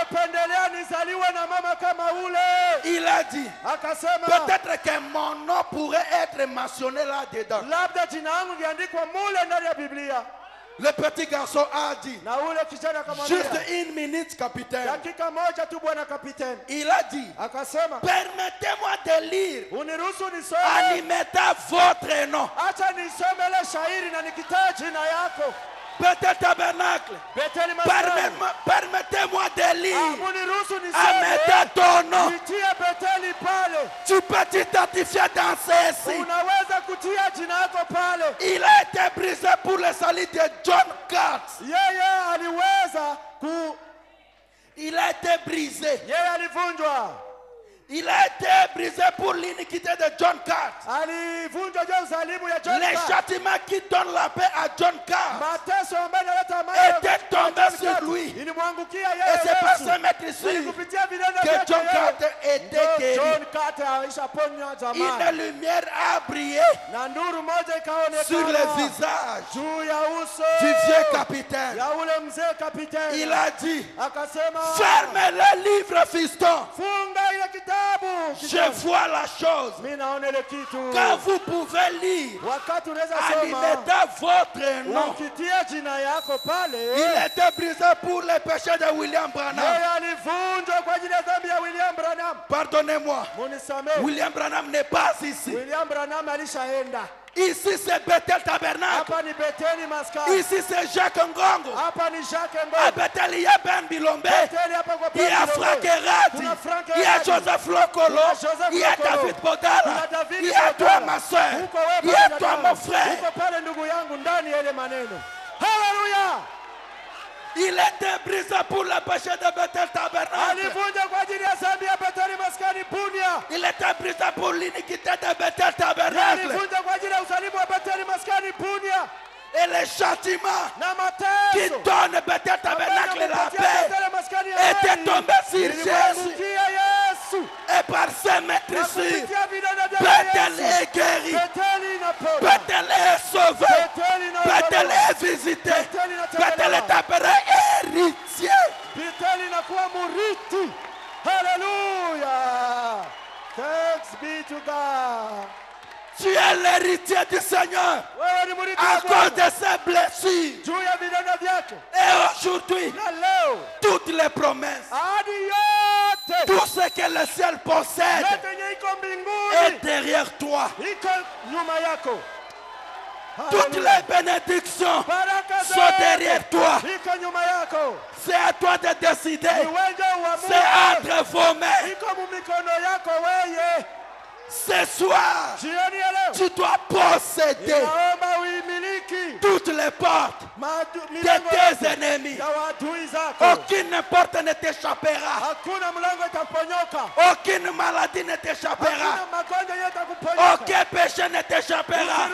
[SPEAKER 3] Il a dit, peut-être que mon nom pourrait être mentionné là-dedans. Le petit garçon a dit, juste 1 minute, capitaine. Il a dit, permettez-moi de lire en y mettant votre nom. Petit tabernacle, permettez-moi de lire en mettant ton nom. Tu peux t'identifier dans ceci. Il a été brisé pour le salut de John Katz. Il a été brisé. Il a été brisé pour l'iniquité de John Katz. Les châtiments qui donnent la paix à John Katz étaient tombés sur lui. Et c'est par sa maîtrise que John Katz était guéri. Une lumière a brillé sur le visage du vieux capitaine. Il a dit, ferme le livre, fiston. Je vois la chose. Quand vous pouvez lire en y mettant votre nom. Il était brisé pour les péchés de William Branham. Pardonnez-moi, William Branham n'est pas ici. Ici c'est Bethel Tabernacle. Ici c'est Jacques Ngongo. À Bethel il y a Ben Bilombe. Il y a Frank Erati. Il y a Joseph Lokolo. Il y a David Bodala. Il y a toi ma soeur. Il y a toi mon frère.
[SPEAKER 1] Alléluia.
[SPEAKER 3] Il était brisé pour le péché de Bethel Tabernacle. Il était brisé pour l'iniquité de Bethel Tabernacle. Et les châtiments qui donnent Bethel Tabernacle la paix étaient tombés sur Jésus. Et par sa maîtrise, Bethel est guéri. Bethel est sauvé. Bethel est visité. Bethel est appelé héritier.
[SPEAKER 1] Alléluia. Thanks be to God.
[SPEAKER 3] Tu es l'héritier du Seigneur à cause de ses blessures. Et aujourd'hui, toutes les promesses, tout ce que le ciel possède est derrière toi. Toutes les bénédictions sont derrière toi. C'est à toi de décider. C'est entre vos mains. Ce soir, tu dois posséder toutes les portes de tes ennemis. Aucune porte ne t'échappera. Aucune maladie ne t'échappera. Aucun péché ne t'échappera.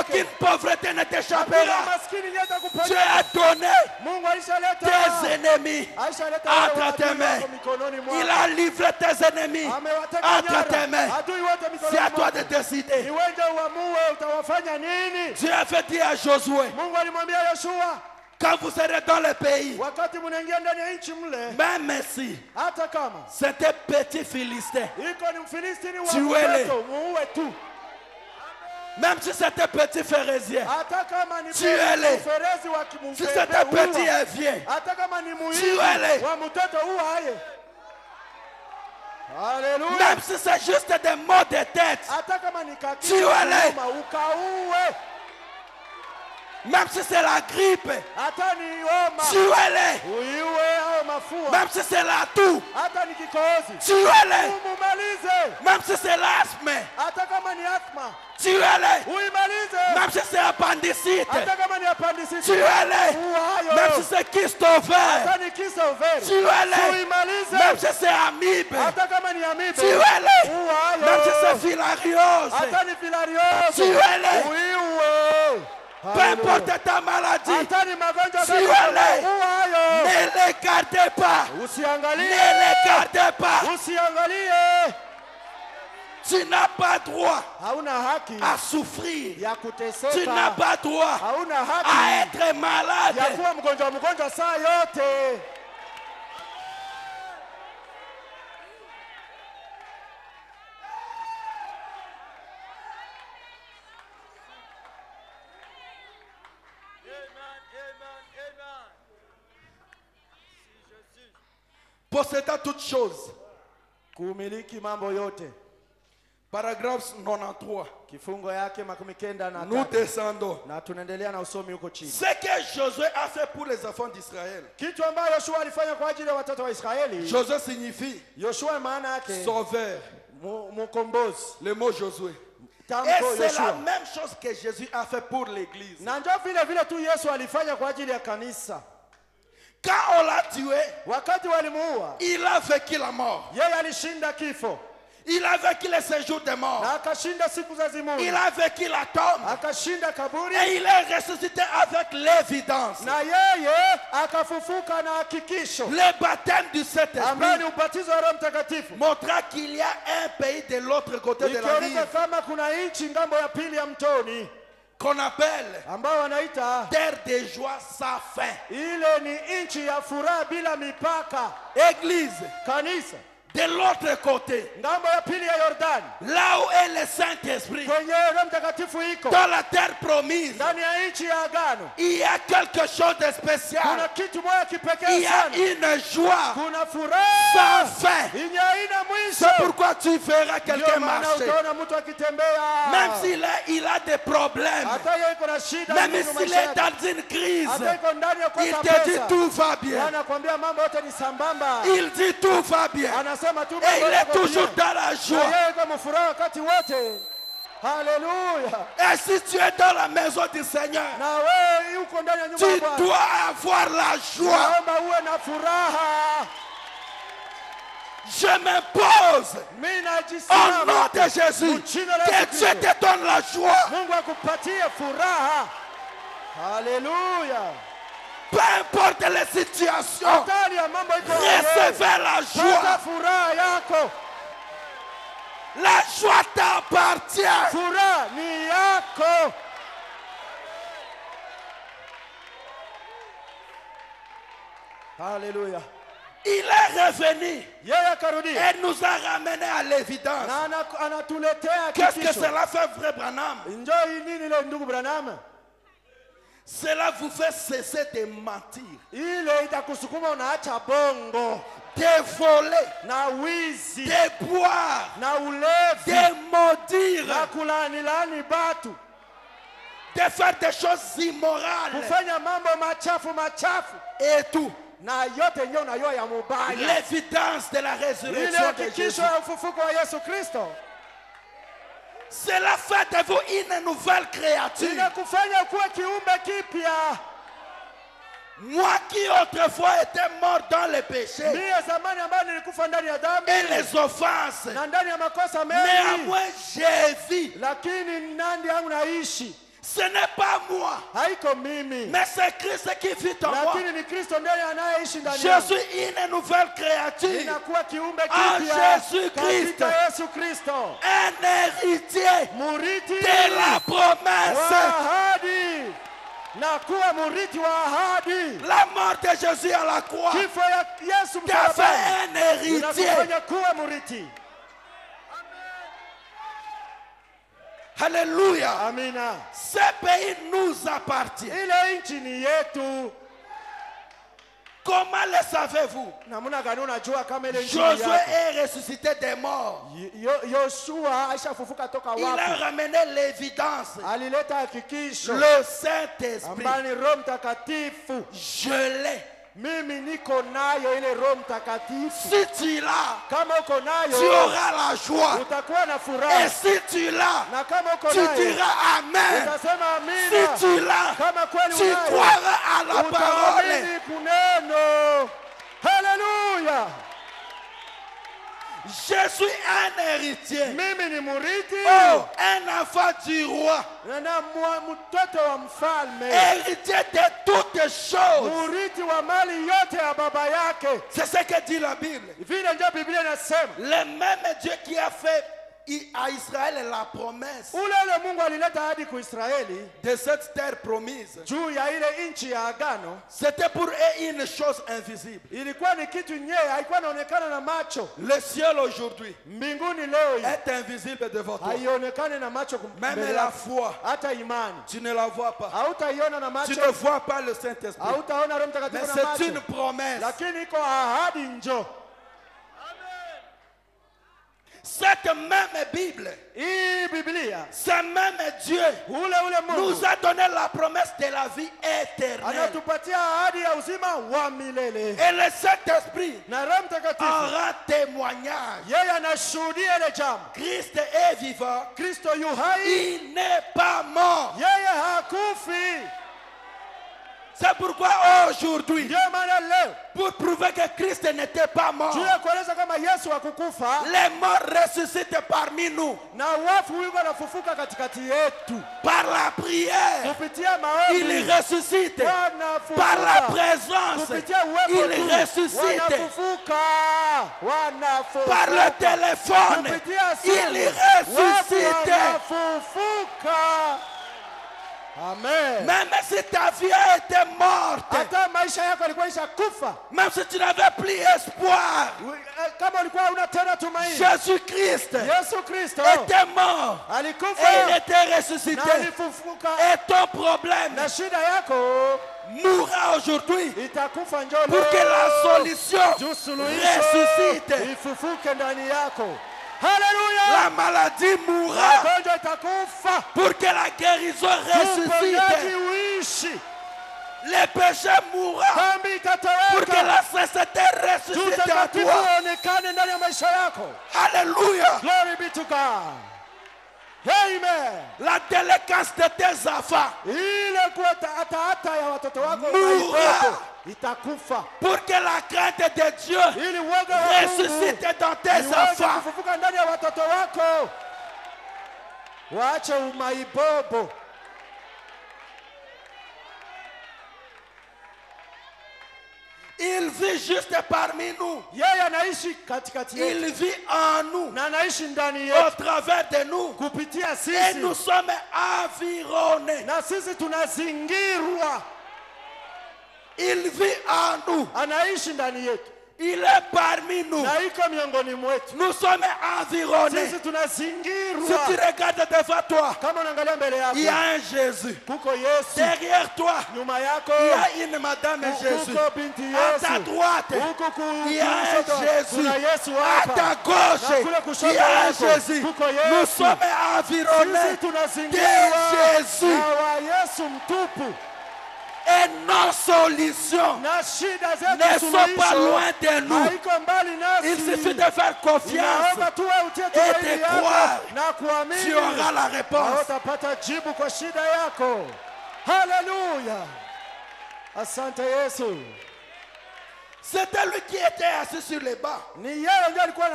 [SPEAKER 3] Aucune pauvreté ne t'échappera. Tu as donné tes ennemis entre tes mains. Il a livré tes ennemis entre tes mains. C'est à toi de décider. Dieu avait dit à Josué, quand vous serez dans le pays, même si c'était petit Philistin, tuez-les. Même si c'était petit pharisien, tuez-les. Si c'était petit et vieux, tuez-les. Même si c'est juste des maux de tête, tuez-les. Même si c'est la grippe, tuez-les. Même si c'est la toux, tuez-les. Même si c'est l'asthme, tuez-les. Même si c'est appendicite, tuez-les. Même si c'est kyste ovaire, tuez-les. Même si c'est amibe, tuez-les. Même si c'est filariose, tuez-les. Peu importe ta maladie, tuez-les. Ne les gardez pas. Ne les gardez pas. Tu n'as pas droit à souffrir. Tu n'as pas droit à être malade. Possédant toutes choses. Paragraphe 93. Nous descendons. Ce que Josué a fait pour les enfants d'Israël. Josué signifie sauveur. Le mot Josué. Et c'est la même chose que Jésus a fait pour l'église. Quand on l'a tué, il a vécu la mort. Il a vécu le séjour des morts. Il a vécu la tombe. Et il est ressuscité avec l'évidence. Le baptême du Saint-Esprit montra qu'il y a un pays de l'autre côté de la rive qu'on appelle terre de joie sans fin. Église, de l'autre côté, là où est le Saint-Esprit, dans la terre promise, il y a quelque chose de spécial. Il y a une joie sans fin. C'est pourquoi tu verras quelqu'un marcher, même s'il a des problèmes, même s'il est dans une crise, il te dit tout va bien. Il dit tout va bien. Et il est toujours dans la joie.
[SPEAKER 5] Alléluia.
[SPEAKER 3] Et si tu es dans la maison du Seigneur, tu dois avoir la joie. Je m'impose au nom de Jésus que Dieu te donne la joie.
[SPEAKER 5] Alléluia.
[SPEAKER 3] Peu importe les situations, recevez la joie. La joie t'appartient.
[SPEAKER 5] Alléluia.
[SPEAKER 3] Il est revenu et nous a ramené à l'évidence. Qu'est-ce que cela fait, frère Branham? Cela vous fait cesser de mentir, de voler, de boire, de maudire, de faire des choses immorales et tout. L'évidence de la résurrection de Jésus. Cela fait de vous une nouvelle créature. Moi qui autrefois étais mort dans les péchés et les offenses, néanmoins j'ai vu. Ce n'est pas moi, mais c'est Christ qui vit en moi. Je suis une nouvelle créature en Jésus-Christ, un héritier de la promesse. La mort de Jésus à la croix t'a fait un héritier. Alléluia.
[SPEAKER 5] Amina.
[SPEAKER 3] Ce pays nous appartient.
[SPEAKER 5] Ile nchi ni yetu.
[SPEAKER 3] Comment le savez-vous?
[SPEAKER 5] Namuna gani unajua kama ile nchi ni
[SPEAKER 3] Josué
[SPEAKER 5] yako?
[SPEAKER 3] est ressuscité des morts.
[SPEAKER 5] Yoshua aishafufuka toka
[SPEAKER 3] Il a
[SPEAKER 5] wapi?
[SPEAKER 3] ramené l'évidence.
[SPEAKER 5] Alileta hakikisho.
[SPEAKER 3] Le Saint-Esprit.
[SPEAKER 5] Ambaye ni Roho Mtakatifu.
[SPEAKER 3] Je l'ai.
[SPEAKER 5] Mimi niko nayo ile Roho Mtakatifu.
[SPEAKER 3] Si tu l'as,
[SPEAKER 5] Kama uko nayo,
[SPEAKER 3] tu auras la joie.
[SPEAKER 5] utakuwa na furaha.
[SPEAKER 3] Et si tu l'as,
[SPEAKER 5] Na kama uko
[SPEAKER 3] tu
[SPEAKER 5] nayo,
[SPEAKER 3] diras Amen.
[SPEAKER 5] utasema amina.
[SPEAKER 3] Si tu l'as,
[SPEAKER 5] Kama kweli
[SPEAKER 3] tu
[SPEAKER 5] unayo,
[SPEAKER 3] croiras à la parole.
[SPEAKER 5] utaamini kuneno. Haleluya.
[SPEAKER 3] Je suis un héritier.
[SPEAKER 5] Mimi ni murithi.
[SPEAKER 3] Oh, un enfant du roi.
[SPEAKER 5] Na mtoto wa mfalme.
[SPEAKER 3] Héritier de toutes choses.
[SPEAKER 5] Murithi wa mali yote ya baba yake.
[SPEAKER 3] C'est ce que dit la Bible.
[SPEAKER 5] Vile ndio Biblia inasema.
[SPEAKER 3] Le même Dieu qui a fait à Israël la promesse
[SPEAKER 5] Ule Mungu alileta hadi kwa Israeli
[SPEAKER 3] de cette terre promise.
[SPEAKER 5] juu ya ile nchi ya agano.
[SPEAKER 3] C'était pour eux une chose invisible.
[SPEAKER 5] Ilikuwa ni kitu nyeye, haikuwa inaonekana na macho.
[SPEAKER 3] Le ciel aujourd'hui
[SPEAKER 5] Mbinguni leo hii
[SPEAKER 3] est invisible devant toi.
[SPEAKER 5] haionekani na macho.
[SPEAKER 3] Même la foi,
[SPEAKER 5] hata imani
[SPEAKER 3] tu ne la vois pas.
[SPEAKER 5] hautaiona na
[SPEAKER 3] Tu
[SPEAKER 5] macho.
[SPEAKER 3] ne vois pas le Saint-Esprit.
[SPEAKER 5] Hautaona Roho
[SPEAKER 3] Mais
[SPEAKER 5] Mtakatifu na
[SPEAKER 3] c'est une
[SPEAKER 5] macho.
[SPEAKER 3] promesse.
[SPEAKER 5] Lakini iko ahadi njo.
[SPEAKER 3] Cette même Bible,
[SPEAKER 5] Hii Biblia,
[SPEAKER 3] ce même Dieu
[SPEAKER 5] ule Mungu
[SPEAKER 3] nous a donné la promesse de la vie éternelle.
[SPEAKER 5] anatupatia ahadi ya uzima wa milele.
[SPEAKER 3] Et le Saint-Esprit
[SPEAKER 5] Na Roho Mtakatifu
[SPEAKER 3] en rend témoignage.
[SPEAKER 5] yeye anashuhudia ile jambo.
[SPEAKER 3] Christ est vivant.
[SPEAKER 5] Kristo yu hai,
[SPEAKER 3] Il n'est pas mort.
[SPEAKER 5] yeye hakufi.
[SPEAKER 3] C'est pourquoi aujourd'hui,
[SPEAKER 5] Ndio maana leo
[SPEAKER 3] pour prouver que Christ n'était pas mort,
[SPEAKER 5] juu ya kueleza kama Yesu hakukufa
[SPEAKER 3] les morts ressuscitent parmi nous
[SPEAKER 5] na wafu yuko anafufuka katikati yetu
[SPEAKER 3] par la prière.
[SPEAKER 5] kupitia maombi.
[SPEAKER 3] Il ressuscite
[SPEAKER 5] Wanafufuka.
[SPEAKER 3] par la présence.
[SPEAKER 5] Kupitia uwepo
[SPEAKER 3] Il
[SPEAKER 5] tu.
[SPEAKER 3] ressuscite
[SPEAKER 5] Wanafufuka.
[SPEAKER 3] par le téléphone.
[SPEAKER 5] Kupitia simu.
[SPEAKER 3] Il
[SPEAKER 5] Watu
[SPEAKER 3] ressuscite.
[SPEAKER 5] wanafufuka. Amen.
[SPEAKER 3] Même si ta vie a été morte,
[SPEAKER 5] Hata maisha yako yalikuwa ishakufa.
[SPEAKER 3] même si tu n'avais plus espoir,
[SPEAKER 5] Kama ulikuwa una tena tumaini.
[SPEAKER 3] Jésus-Christ
[SPEAKER 5] Yesu Kristo
[SPEAKER 3] était mort et
[SPEAKER 5] alikufa
[SPEAKER 3] il était
[SPEAKER 5] na
[SPEAKER 3] ressuscité.
[SPEAKER 5] alifufuka.
[SPEAKER 3] Et ton problème
[SPEAKER 5] Na shida yako
[SPEAKER 3] mourra aujourd'hui
[SPEAKER 5] itakufa njoo leo.
[SPEAKER 3] pour que la solution
[SPEAKER 5] Juu suluhisho
[SPEAKER 3] ressuscite.
[SPEAKER 5] ifufuke ndani yako. Haleluya.
[SPEAKER 3] La maladie mourra
[SPEAKER 5] Magonjwa itakufa.
[SPEAKER 3] pour que la guérison
[SPEAKER 5] Uponyaji
[SPEAKER 3] ressuscite.
[SPEAKER 5] uishi.
[SPEAKER 3] Le péché mourra
[SPEAKER 5] Dhambi
[SPEAKER 3] pour que
[SPEAKER 5] itatoweka.
[SPEAKER 3] la sainteté ressuscite en
[SPEAKER 5] Utakatifu
[SPEAKER 3] toi.
[SPEAKER 5] uonekane ndani ya maisha yako.
[SPEAKER 3] Alléluia.
[SPEAKER 5] Glory be to God. Amen.
[SPEAKER 3] La délinquance de tes enfants
[SPEAKER 5] Ile kuwa hata ya watoto wako
[SPEAKER 3] Mourra.
[SPEAKER 5] haitoto, itakufa.
[SPEAKER 3] pour que la crainte de Dieu
[SPEAKER 5] Ili uoga wa Mungu
[SPEAKER 3] ressuscite dans tes
[SPEAKER 5] iweze
[SPEAKER 3] enfants.
[SPEAKER 5] kufufuka ndani ya watoto wako. Waache umaibobo.
[SPEAKER 3] Il vit juste parmi nous.
[SPEAKER 5] Yeye anaishi katikati yetu
[SPEAKER 3] Il vit en nous,
[SPEAKER 5] na anaishi ndani
[SPEAKER 3] au
[SPEAKER 5] yetu
[SPEAKER 3] travers de nous.
[SPEAKER 5] kupitia
[SPEAKER 3] Et
[SPEAKER 5] sisi,
[SPEAKER 3] nous sommes environnés.
[SPEAKER 5] na sisi tunazingirwa.
[SPEAKER 3] Il vit en nous.
[SPEAKER 5] Anaishi ndani yetu
[SPEAKER 3] Il est parmi nous.
[SPEAKER 5] na iko miongoni mwetu.
[SPEAKER 3] Nous sommes environnés.
[SPEAKER 5] Sisi
[SPEAKER 3] Si
[SPEAKER 5] tunazingirwa.
[SPEAKER 3] tu regardes devant toi,
[SPEAKER 5] Kama unaangalia mbele
[SPEAKER 3] il y a
[SPEAKER 5] yako
[SPEAKER 3] un Jésus.
[SPEAKER 5] kuko Yesu,
[SPEAKER 3] Derrière toi,
[SPEAKER 5] nyuma yako
[SPEAKER 3] il y a une Madame Jésus.
[SPEAKER 5] kuko binti
[SPEAKER 3] À ta
[SPEAKER 5] Yesu,
[SPEAKER 3] droite,
[SPEAKER 5] huko
[SPEAKER 3] il y a un
[SPEAKER 5] kushoto
[SPEAKER 3] Jésus.
[SPEAKER 5] kuna Yesu
[SPEAKER 3] À
[SPEAKER 5] hapa,
[SPEAKER 3] ta gauche,
[SPEAKER 5] na kule kushoto
[SPEAKER 3] il y a un
[SPEAKER 5] yako
[SPEAKER 3] Jésus.
[SPEAKER 5] kuko
[SPEAKER 3] Nous
[SPEAKER 5] Yesu.
[SPEAKER 3] sommes environnés
[SPEAKER 5] Sisi
[SPEAKER 3] de
[SPEAKER 5] tunazingirwa
[SPEAKER 3] Jésus.
[SPEAKER 5] na wa Yesu mtupu,
[SPEAKER 3] Et nos solutions
[SPEAKER 5] na shida
[SPEAKER 3] ne
[SPEAKER 5] zetu
[SPEAKER 3] sont pas
[SPEAKER 5] suluhisho
[SPEAKER 3] loin de nous.
[SPEAKER 5] haiko mbali
[SPEAKER 3] Il
[SPEAKER 5] nasi.
[SPEAKER 3] suffit de faire confiance.
[SPEAKER 5] Naomba tuwe utie
[SPEAKER 3] et
[SPEAKER 5] tumaini
[SPEAKER 3] de
[SPEAKER 5] yako
[SPEAKER 3] croire.
[SPEAKER 5] na kuamini,
[SPEAKER 3] Tu auras la
[SPEAKER 5] na
[SPEAKER 3] réponse.
[SPEAKER 5] utapata jibu kwa shida yako. Haleluya, asante Yesu.
[SPEAKER 3] C'était lui qui était assis sur les bancs.
[SPEAKER 5] Ni yeye ndiye alikuwa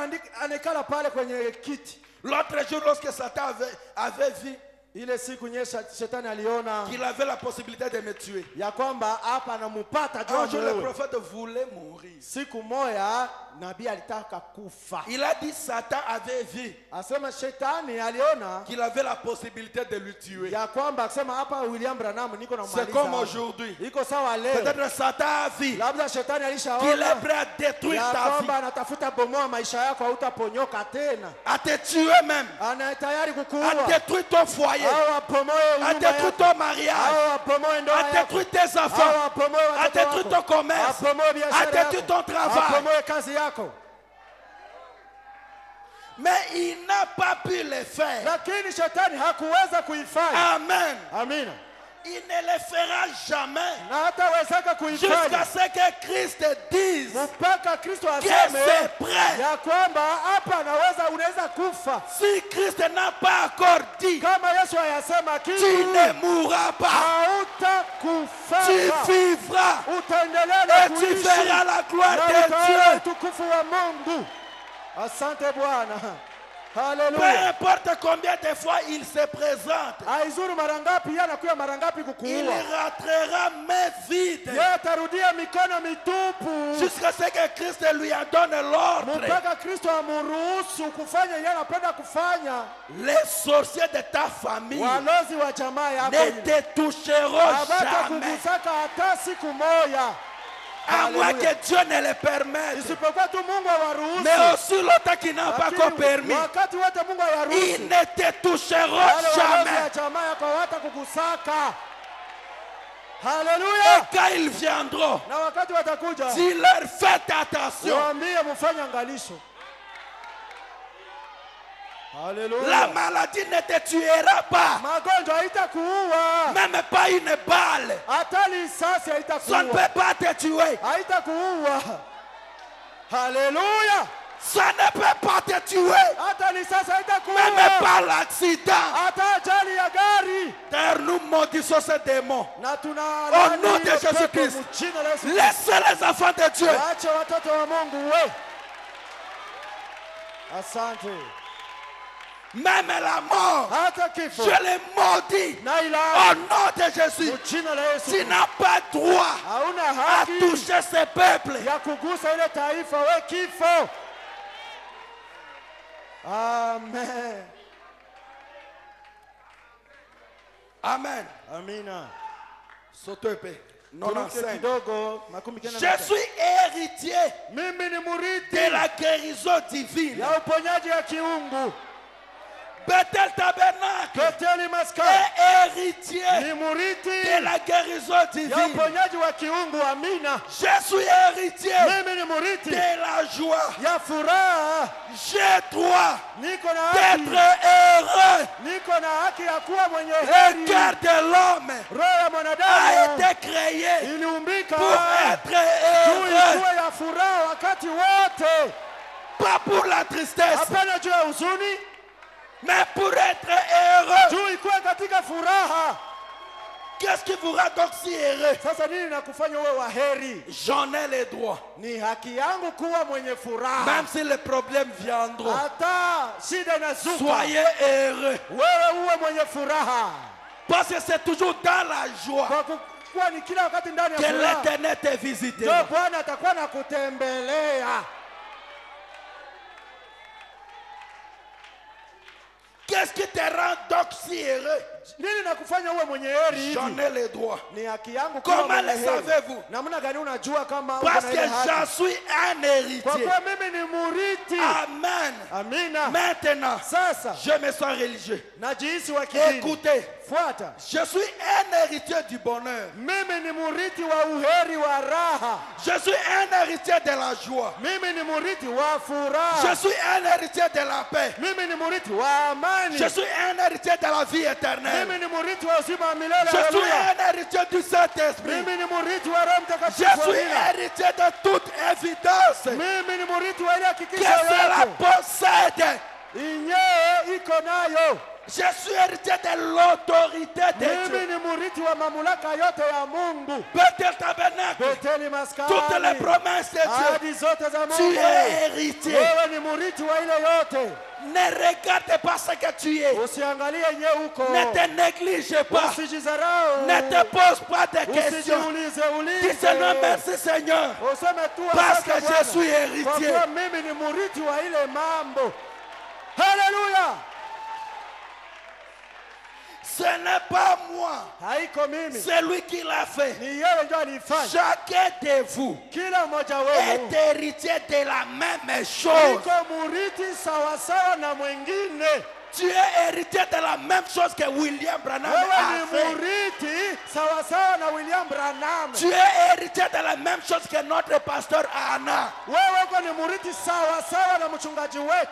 [SPEAKER 5] anekala pale kwenye kiti.
[SPEAKER 3] L'autre jour, lorsque Satan avait vu
[SPEAKER 5] ile siku nyesha shetani aliona
[SPEAKER 3] qu'il avait la possibilité de me tuer.
[SPEAKER 5] ya kwamba hapa anamupata
[SPEAKER 3] Un jour, le
[SPEAKER 5] John.
[SPEAKER 3] prophète voulait mourir.
[SPEAKER 5] Siku moja nabii alitaka kufa.
[SPEAKER 3] Il a dit Satan avait vu
[SPEAKER 5] Asema shetani aliona
[SPEAKER 3] qu'il avait la possibilité de lui tuer.
[SPEAKER 5] ya kwamba akisema hapa William Branham niko na
[SPEAKER 3] C'est comme aujourd'hui.
[SPEAKER 5] iko sawa leo.
[SPEAKER 3] Peut-être Satan a vu
[SPEAKER 5] Labda shetani
[SPEAKER 3] qu'il
[SPEAKER 5] alishaona
[SPEAKER 3] est prêt à détruire
[SPEAKER 5] ya
[SPEAKER 3] ta vie,
[SPEAKER 5] kwamba anatafuta bomoa maisha yako, hautaponyoka tena.
[SPEAKER 3] à te tuer même,
[SPEAKER 5] Ana tayari
[SPEAKER 3] à
[SPEAKER 5] kukuua.
[SPEAKER 3] détruire ton foyer,
[SPEAKER 5] Au apomoe
[SPEAKER 3] à
[SPEAKER 5] huduma
[SPEAKER 3] détruire
[SPEAKER 5] yako.
[SPEAKER 3] ton mariage,
[SPEAKER 5] Au apomoe ndoa
[SPEAKER 3] à
[SPEAKER 5] yako.
[SPEAKER 3] détruire tes
[SPEAKER 5] Au
[SPEAKER 3] enfants,
[SPEAKER 5] apomoe
[SPEAKER 3] à
[SPEAKER 5] watoto
[SPEAKER 3] détruire
[SPEAKER 5] wako.
[SPEAKER 3] ton commerce,
[SPEAKER 5] Apomoe
[SPEAKER 3] à
[SPEAKER 5] biashara
[SPEAKER 3] détruire
[SPEAKER 5] yako.
[SPEAKER 3] ton travail.
[SPEAKER 5] Apomoe kazi yako.
[SPEAKER 3] Mais il n'a pas pu le faire.
[SPEAKER 5] Lakini shetani hakuweza kuifanya.
[SPEAKER 3] Amen.
[SPEAKER 5] Amina.
[SPEAKER 3] Il ne le fera jamais
[SPEAKER 5] Na hatawezeka
[SPEAKER 3] jusqu'à
[SPEAKER 5] kuifanya
[SPEAKER 3] ce que Christ dise
[SPEAKER 5] mpaka Kristo
[SPEAKER 3] que
[SPEAKER 5] aseme
[SPEAKER 3] c'est prêt.
[SPEAKER 5] ya kwamba hapa unaweza kufa.
[SPEAKER 3] Si Christ n'a pas encore dit,
[SPEAKER 5] Kama Yesu ayasema
[SPEAKER 3] tu
[SPEAKER 5] kitu,
[SPEAKER 3] ne mourras pas,
[SPEAKER 5] hautakufa.
[SPEAKER 3] tu vivras
[SPEAKER 5] Utaendelea
[SPEAKER 3] et tu
[SPEAKER 5] kuishi
[SPEAKER 3] verras la gloire
[SPEAKER 5] na
[SPEAKER 3] de
[SPEAKER 5] utaona
[SPEAKER 3] Dieu.
[SPEAKER 5] utukufu wa Mungu. Asante Bwana.
[SPEAKER 3] Peu
[SPEAKER 5] Haleluya.
[SPEAKER 3] importe combien de fois il se présente,
[SPEAKER 5] Aizuru mara ngapi, yeye anakuja mara ngapi
[SPEAKER 3] il
[SPEAKER 5] kukuua.
[SPEAKER 3] rentrera main vide
[SPEAKER 5] Yeye atarudia mikono mitupu
[SPEAKER 3] jusqu'à ce que Christ lui en donne l'ordre.
[SPEAKER 5] mpaka Kristo amruhusu kufanya yeye anapenda kufanya.
[SPEAKER 3] Les sorciers de ta famille
[SPEAKER 5] Walozi wa jamaa yako
[SPEAKER 3] ne te toucheront
[SPEAKER 5] habata
[SPEAKER 3] jamais,
[SPEAKER 5] kugusaka hata siku moja,
[SPEAKER 3] à moins
[SPEAKER 5] Hallelujah.
[SPEAKER 3] que Dieu ne le permette.
[SPEAKER 5] isipokuwa tu Mungu awaruhusu.
[SPEAKER 3] Mais aussi longtemps qu'il n'a pas encore permis,
[SPEAKER 5] wakati wote Mungu
[SPEAKER 3] ils
[SPEAKER 5] ayaruhusu,
[SPEAKER 3] ne te toucheront
[SPEAKER 5] wale walozi
[SPEAKER 3] jamais.
[SPEAKER 5] wa jamaa yako hawata kugusaka. Haleluya.
[SPEAKER 3] Et quand ils viendront,
[SPEAKER 5] Na wakati watakuja,
[SPEAKER 3] dis leur faites attention.
[SPEAKER 5] waambie mfanye angalisho.
[SPEAKER 3] La
[SPEAKER 5] Haleluya.
[SPEAKER 3] maladie ne te tuera pas,
[SPEAKER 5] Magonjwa haitakuua,
[SPEAKER 3] même pas une balle.
[SPEAKER 5] hata risasi
[SPEAKER 3] Ça ne
[SPEAKER 5] haitakuua,
[SPEAKER 3] peut pas te tuer.
[SPEAKER 5] haitakuua. Haleluya.
[SPEAKER 3] Ça ne peut pas te tuer,
[SPEAKER 5] Hata risasi
[SPEAKER 3] même
[SPEAKER 5] haitakuua,
[SPEAKER 3] pas l'accident.
[SPEAKER 5] hata ajali ya gari.
[SPEAKER 3] Car nous maudissons ces démons.
[SPEAKER 5] Na tuna
[SPEAKER 3] Au nom de Jésus-Christ, laissez les enfants de Dieu.
[SPEAKER 5] Waache watoto wa Mungu we. Asante.
[SPEAKER 3] Même la mort,
[SPEAKER 5] Hata kifo
[SPEAKER 3] je les maudis.
[SPEAKER 5] na
[SPEAKER 3] Au
[SPEAKER 5] ila
[SPEAKER 3] nom de Jésus,
[SPEAKER 5] jina la
[SPEAKER 3] tu
[SPEAKER 5] Yesu,
[SPEAKER 3] n'as pas droit
[SPEAKER 5] hauna
[SPEAKER 3] à
[SPEAKER 5] haki
[SPEAKER 3] toucher ce peuple.
[SPEAKER 5] ya kugusa ile taifa, we kifo. Amen.
[SPEAKER 3] Amen.
[SPEAKER 5] Amina.
[SPEAKER 3] Saute paix.
[SPEAKER 5] Turuke
[SPEAKER 3] 95.
[SPEAKER 5] kidogo, makumi kenda na
[SPEAKER 3] Je
[SPEAKER 5] tano.
[SPEAKER 3] suis héritier
[SPEAKER 5] Mimi ni murithi
[SPEAKER 3] de la guérison divine.
[SPEAKER 5] ya uponyaji ya kiungu.
[SPEAKER 3] Bethel Tabernacle
[SPEAKER 5] Beteli
[SPEAKER 3] est
[SPEAKER 5] Maskani
[SPEAKER 3] héritier
[SPEAKER 5] ni murithi
[SPEAKER 3] de la guérison
[SPEAKER 5] ya
[SPEAKER 3] divine.
[SPEAKER 5] uponyaji wa kiungu. Amina.
[SPEAKER 3] Je suis héritier
[SPEAKER 5] Mimi ni murithi
[SPEAKER 3] de la joie.
[SPEAKER 5] ya furaha.
[SPEAKER 3] J'ai droit
[SPEAKER 5] Niko na
[SPEAKER 3] d'être
[SPEAKER 5] haki,
[SPEAKER 3] heureux.
[SPEAKER 5] niko na haki ya kuwa mwenye
[SPEAKER 3] Le
[SPEAKER 5] heri.
[SPEAKER 3] cœur de l'homme
[SPEAKER 5] Roho ya
[SPEAKER 3] a
[SPEAKER 5] mwanadamu
[SPEAKER 3] été créé
[SPEAKER 5] iliumbika
[SPEAKER 3] pour être
[SPEAKER 5] juu
[SPEAKER 3] heureux,
[SPEAKER 5] ikuwe ya furaha wakati wote,
[SPEAKER 3] pas pour la tristesse,
[SPEAKER 5] hapana juu ya huzuni,
[SPEAKER 3] mais pour être heureux.
[SPEAKER 5] juu ikuwe katika furaha.
[SPEAKER 3] Qu'est-ce qui vous rend donc si heureux?
[SPEAKER 5] Sasa nini nakufanya uwe wa heri?
[SPEAKER 3] J'en ai les droits.
[SPEAKER 5] Ni haki yangu kuwa mwenye furaha,
[SPEAKER 3] Même si les problèmes viendront,
[SPEAKER 5] hata shida inazuka,
[SPEAKER 3] soyez heureux.
[SPEAKER 5] wewe uwe mwenye furaha,
[SPEAKER 3] Parce que c'est toujours dans la joie
[SPEAKER 5] kwa kuwa ni kila wakati ndani ya
[SPEAKER 3] que
[SPEAKER 5] furaha
[SPEAKER 3] l'Éternel te visite.
[SPEAKER 5] ndio Bwana atakuwa na kutembelea.
[SPEAKER 3] Qu'est-ce qui te rend donc si heureux?
[SPEAKER 5] Nini nakufanya uwe mwenye heri
[SPEAKER 3] J'en
[SPEAKER 5] hivi?
[SPEAKER 3] ai les droits.
[SPEAKER 5] Ni haki yangu kuwa
[SPEAKER 3] Comment
[SPEAKER 5] mwenye
[SPEAKER 3] le
[SPEAKER 5] heri.
[SPEAKER 3] savez-vous?
[SPEAKER 5] Namna gani unajua kama uko
[SPEAKER 3] Parce
[SPEAKER 5] na
[SPEAKER 3] que
[SPEAKER 5] ile haki?
[SPEAKER 3] j'en suis un
[SPEAKER 5] Kwa
[SPEAKER 3] héritier.
[SPEAKER 5] kuwa mimi ni murithi.
[SPEAKER 3] Amen.
[SPEAKER 5] Amina.
[SPEAKER 3] Maintenant,
[SPEAKER 5] Sasa
[SPEAKER 3] je me sens religieux.
[SPEAKER 5] najihisi wa kidini.
[SPEAKER 3] Écoutez,
[SPEAKER 5] Fuata.
[SPEAKER 3] je suis un héritier du bonheur.
[SPEAKER 5] Mimi ni murithi wa uheri wa raha.
[SPEAKER 3] Je suis un héritier de la joie.
[SPEAKER 5] Mimi ni murithi wa
[SPEAKER 3] Je
[SPEAKER 5] furaha.
[SPEAKER 3] suis un héritier de la paix.
[SPEAKER 5] Mimi ni murithi wa amani.
[SPEAKER 3] Je suis un héritier de la vie éternelle.
[SPEAKER 5] Mimi ni murithi wa uzima wa milele.
[SPEAKER 3] Je suis
[SPEAKER 5] Haleluya.
[SPEAKER 3] un héritier du Saint-Esprit.
[SPEAKER 5] Mimi ni murithi wa Roho
[SPEAKER 3] Je
[SPEAKER 5] Mtakatifu.
[SPEAKER 3] suis
[SPEAKER 5] Amina.
[SPEAKER 3] héritier de toute évidence
[SPEAKER 5] Mimi ni murithi wa ile
[SPEAKER 3] que
[SPEAKER 5] hakikisho
[SPEAKER 3] cela
[SPEAKER 5] yote.
[SPEAKER 3] possède.
[SPEAKER 5] Inyewe iko nayo.
[SPEAKER 3] Je suis héritier de l'autorité de
[SPEAKER 5] Mimi
[SPEAKER 3] Dieu.
[SPEAKER 5] ni murithi wa mamlaka yote ya Mungu.
[SPEAKER 3] Bethel Tabernacle,
[SPEAKER 5] Beteli Maskani.
[SPEAKER 3] toutes les promesses de Dieu.
[SPEAKER 5] Ahadi zote za
[SPEAKER 3] Tu
[SPEAKER 5] Mungu.
[SPEAKER 3] es héritier.
[SPEAKER 5] Wewe ni murithi wa ile yote.
[SPEAKER 3] Ne regarde pas ce que tu es. Ne te néglige pas. Ne te pose pas de questions. Dis Seigneur, merci Seigneur. Parce que je suis héritier.
[SPEAKER 5] Alléluia.
[SPEAKER 3] Ce n'est pas moi. C'est lui qui l'a fait. Chacun de vous est héritier de la même chose. Tu es héritier de la même chose que William Branham a fait. Tu es héritier de la même chose que notre pasteur Anna.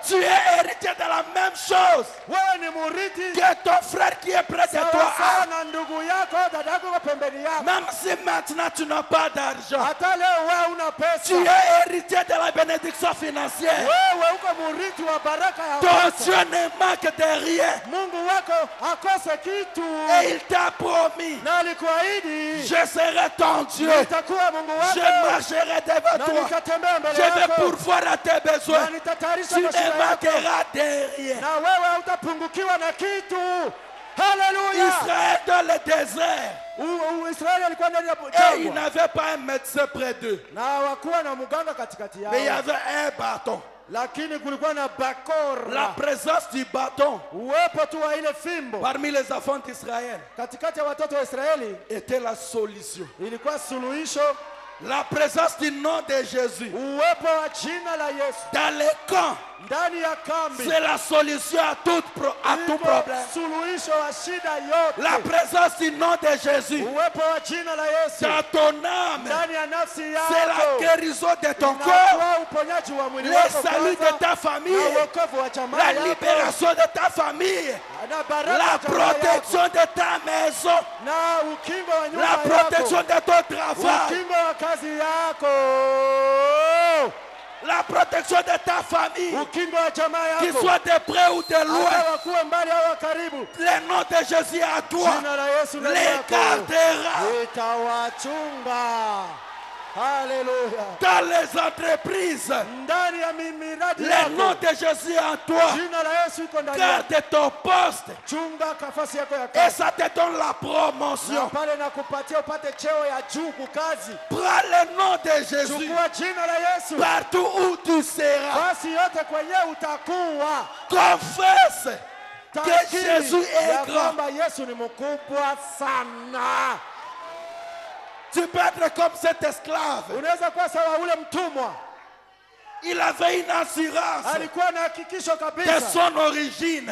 [SPEAKER 3] Tu es héritier de la même chose que ton frère qui est près de toi a. Même si maintenant tu n'as pas d'argent, tu es héritier de la bénédiction financière. Ton Dieu ne manque de rien. Et il t'a promis, je serai ton Dieu. Je marcherai devant toi. Je vais pourvoir à tes besoins. Tu ne manqueras de rien. Israël dans le désert. Et il n'avait pas un médecin près d'eux. Mais il y avait un bâton. La présence du bâton parmi les enfants d'Israël était la solution. La présence du nom de Jésus dans les camps, c'est la solution à tout problème. La présence du nom de Jésus dans ton âme, c'est la guérison de ton corps, le salut de ta famille, la libération de ta famille, la protection de ta maison, la protection de ton travail, la protection de ta famille, qu'il soit de près ou de loin. Le nom de Jésus à toi les gardera.
[SPEAKER 5] Alléluia.
[SPEAKER 3] Dans les entreprises, le nom de Jésus en toi garde ton poste et ça te donne la promotion. Prends le nom de Jésus partout où tu seras. Confesse que Jésus est grand. Tu peux être comme cet esclave. Il avait une assurance de son origine.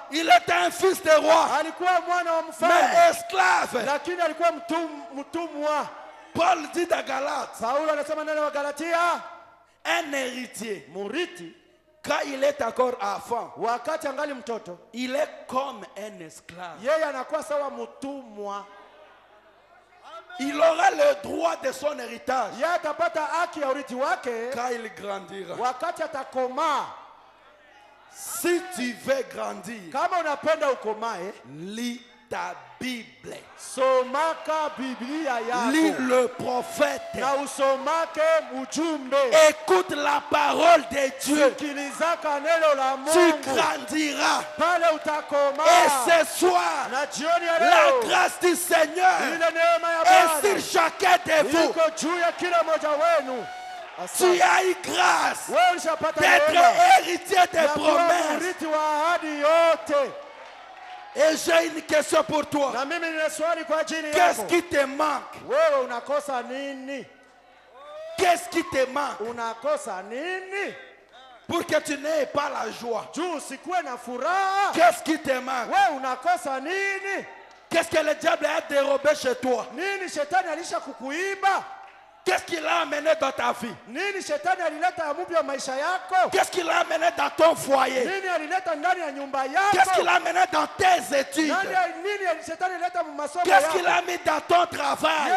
[SPEAKER 3] Il était un fils de roi, mais esclave. Paul dit à Galates, un héritier, quand il est encore enfant, il est comme un esclave. Il aura le droit de son héritage quand il grandira. Si tu veux grandir, lis ta Bible. Lis le prophète. Écoute la parole de Dieu. Tu grandiras. Et ce soir, la grâce du Seigneur est sur chacun de vous. Tu as eu grâce d'être héritier des promesses. Et j'ai une question pour toi. Qu'est-ce qui te manque? Qu'est-ce qui te manque? Pour que tu n'aies pas la joie. Qu'est-ce qui te manque? Qu'est-ce que le diable a dérobé chez toi? Qu'est-ce qu'il a amené dans ta vie? Qu'est-ce qu'il a amené dans ton foyer? Qu'est-ce qu'il a amené dans tes études? Qu'est-ce qu'il a mis dans ton travail?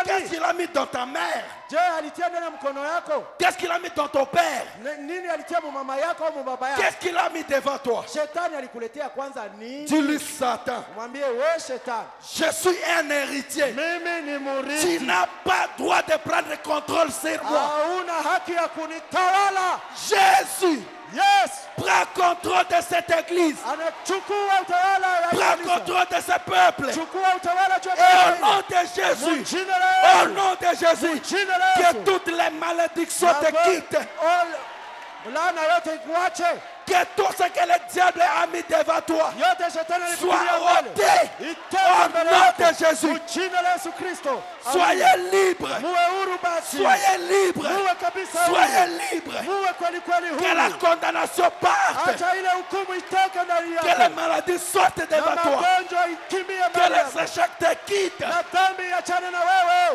[SPEAKER 3] Qu'est-ce qu'il a mis dans ta mère? Qu'est-ce qu'il a mis dans ton père? Qu'est-ce qu'il a mis devant toi? Dis-lui, Satan, je suis un héritier Tu n'as pas droit de prendre le contrôle sur moi. Jésus, prends contrôle de cette église. Prends contrôle de ce peuple. Et au nom de Jésus, que toutes les malédictions te quittent. Que tout ce que le diable a mis devant toi soit ôté au nom de Jésus. Soyez libres. Soyez libres. Soyez libres. Que la condamnation parte. Que les maladies sortent devant toi. Que les échecs te quittent.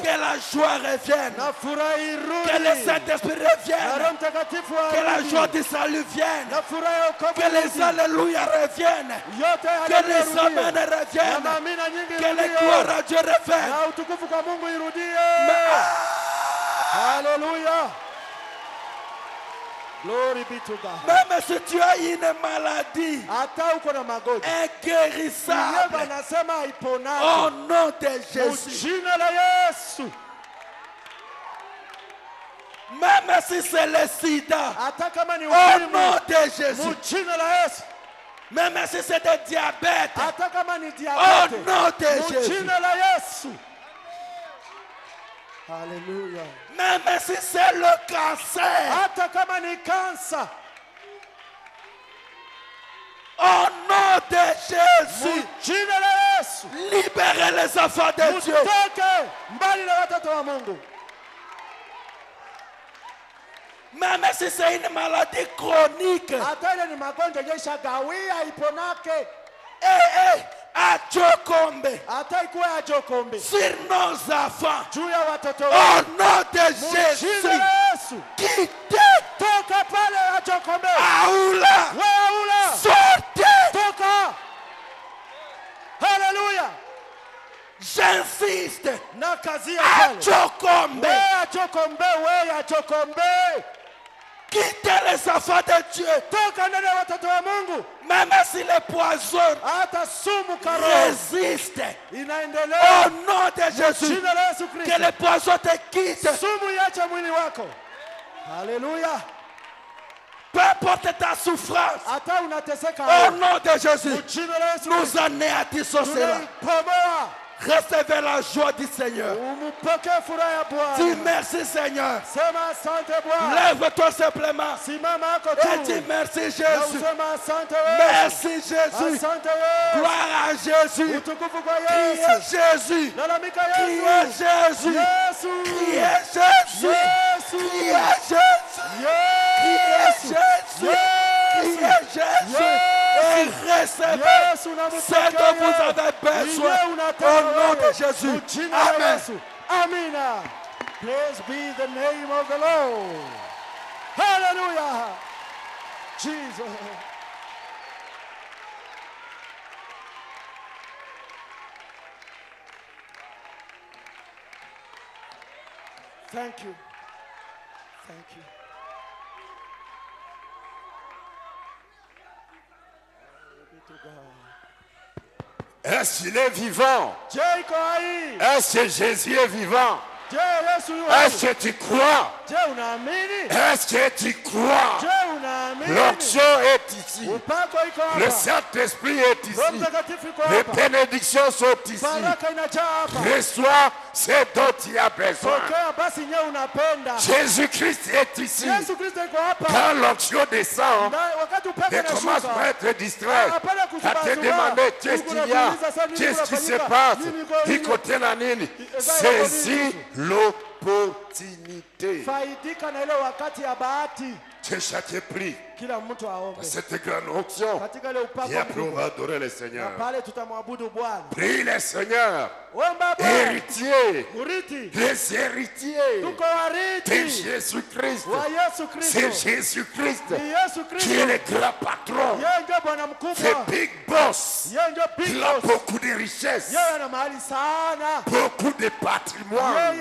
[SPEAKER 3] Que la joie revienne. Que le Saint-Esprit revienne. Que la joie du salut vienne. Que les alléluia reviennent. Que les amens reviennent. Que les gloires à Dieu reviennent.
[SPEAKER 5] Alléluia. Glory be to God.
[SPEAKER 3] Même si tu as une maladie inguérissable, au nom de Jésus. Même si c'est le sida, au nom de Jésus. Même si c'est le diabète, au nom de Jésus.
[SPEAKER 5] Alléluia.
[SPEAKER 3] Même si c'est le cancer, au nom de Jésus. Libérez les enfants de Dieu. Même si c'est une maladie chronique. À Djokombe. Sur nos enfants. Au nom de Jésus. Quittez. Aoula. Sortez.
[SPEAKER 5] Alléluia.
[SPEAKER 3] J'insiste. À Djokombe. Quittez les enfants de Dieu. Même si les poisons résistent. Au nom de Jésus. Que les poisons te quittent.
[SPEAKER 5] Alléluia.
[SPEAKER 3] Peu importe ta souffrance. Au nom de Jésus. Nous anéantissons cela. Recevez la joie du Seigneur. Dis merci Seigneur. Lève-toi simplement. Et dis merci Jésus. Merci Jésus. Gloire à Jésus. Criez Jésus. Criez Jésus. Criez Jésus. Criez Jésus. Criez Jésus. Et recevez ce dont vous avez besoin. Au nom de Jésus. Amen.
[SPEAKER 5] Amen. Praise be the name of the Lord. Hallelujah. Jesus. Thank you. Thank you.
[SPEAKER 2] Est-ce qu'il est vivant? Est-ce que Jésus est vivant? Est-ce que tu crois? Est-ce que tu crois? L'onction est ici. Le Saint-Esprit est ici. Les bénédictions sont ici. Reçois ce dont tu as besoin. Jésus-Christ est ici. Quand l'onction descend, et commence par être distrait, à te demander qu'est-ce qu'il y a, qu'est-ce qui se passe. Saisis l'opportunité. Que chacun prie cette grande onction. Et après on va adorer le Seigneur. Prie le Seigneur. Héritier. Les héritiers de Jésus-Christ. C'est Jésus-Christ qui est le grand patron. C'est Big Boss. Il a beaucoup de richesses. Beaucoup de patrimoine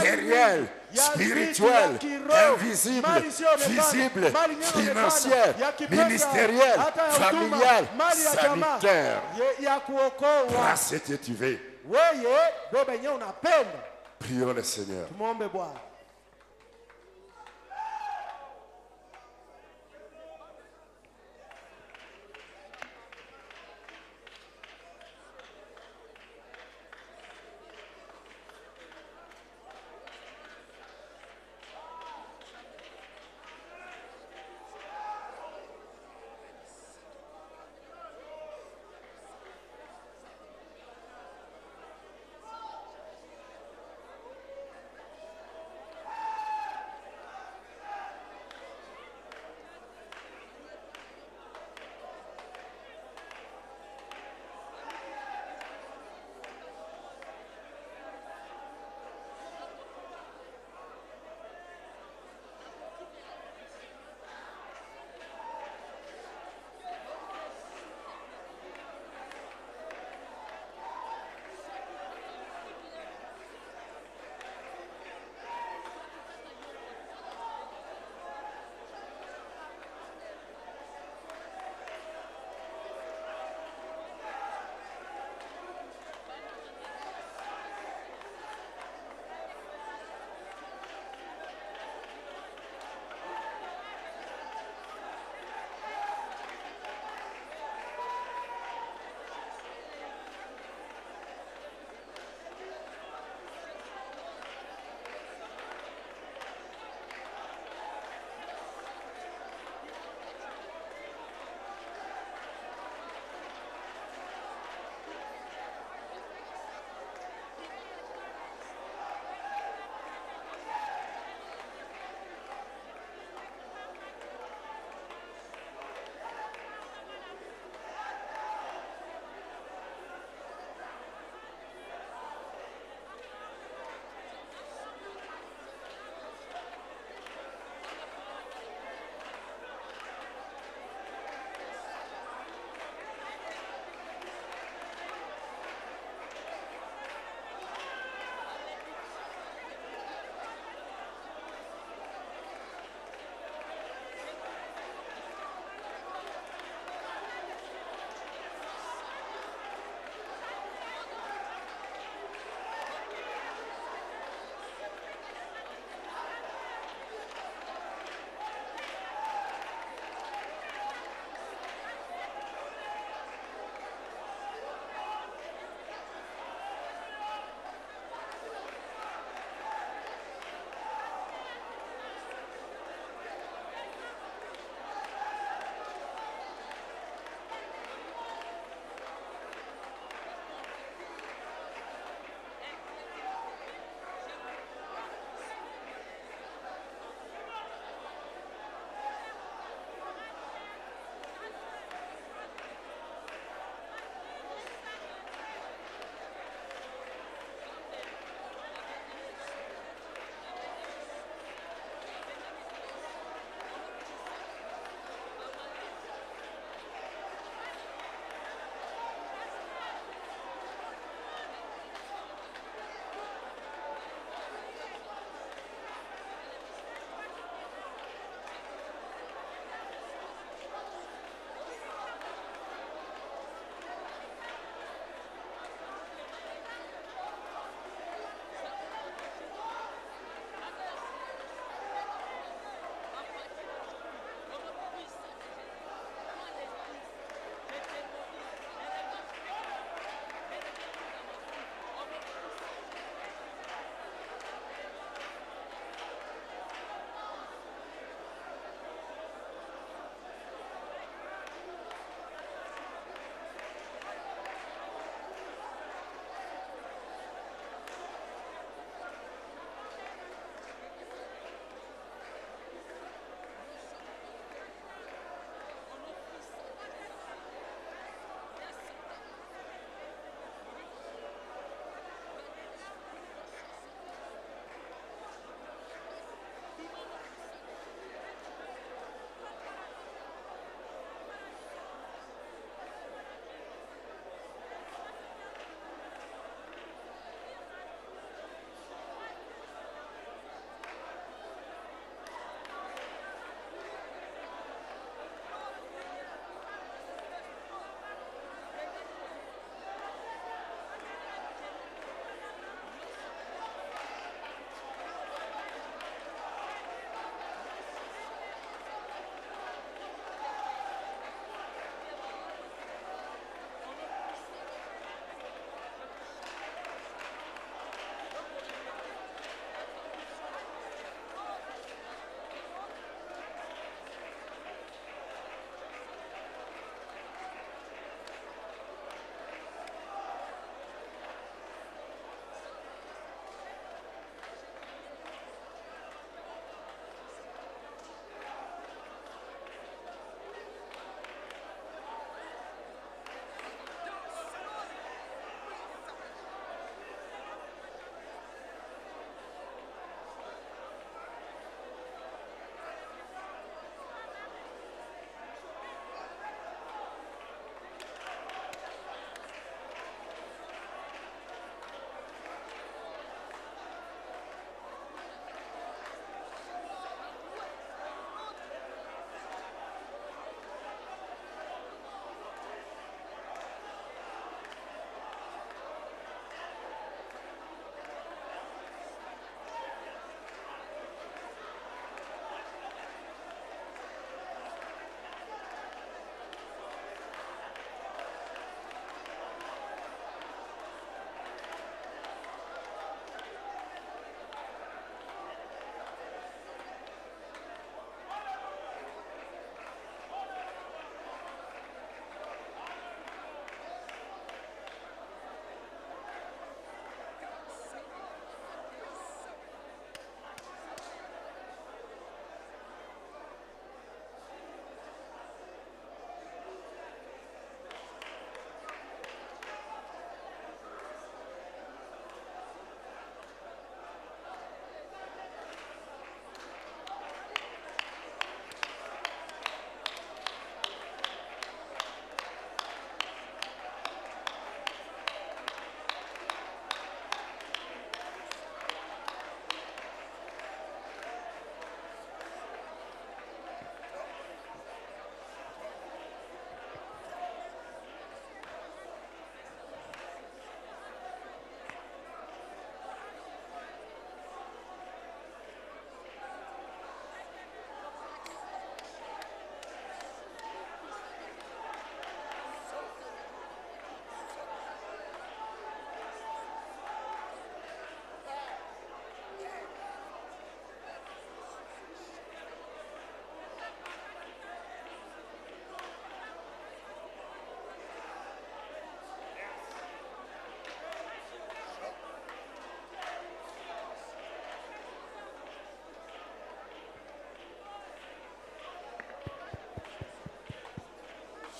[SPEAKER 2] matériel, spirituel, invisible, visible, financier, ministériel, familial, sanitaire. Prends ce que tu veux.
[SPEAKER 5] Weye ndio benye unapenda.
[SPEAKER 2] Prions le Seigneur.
[SPEAKER 5] Tumuombe Bwana.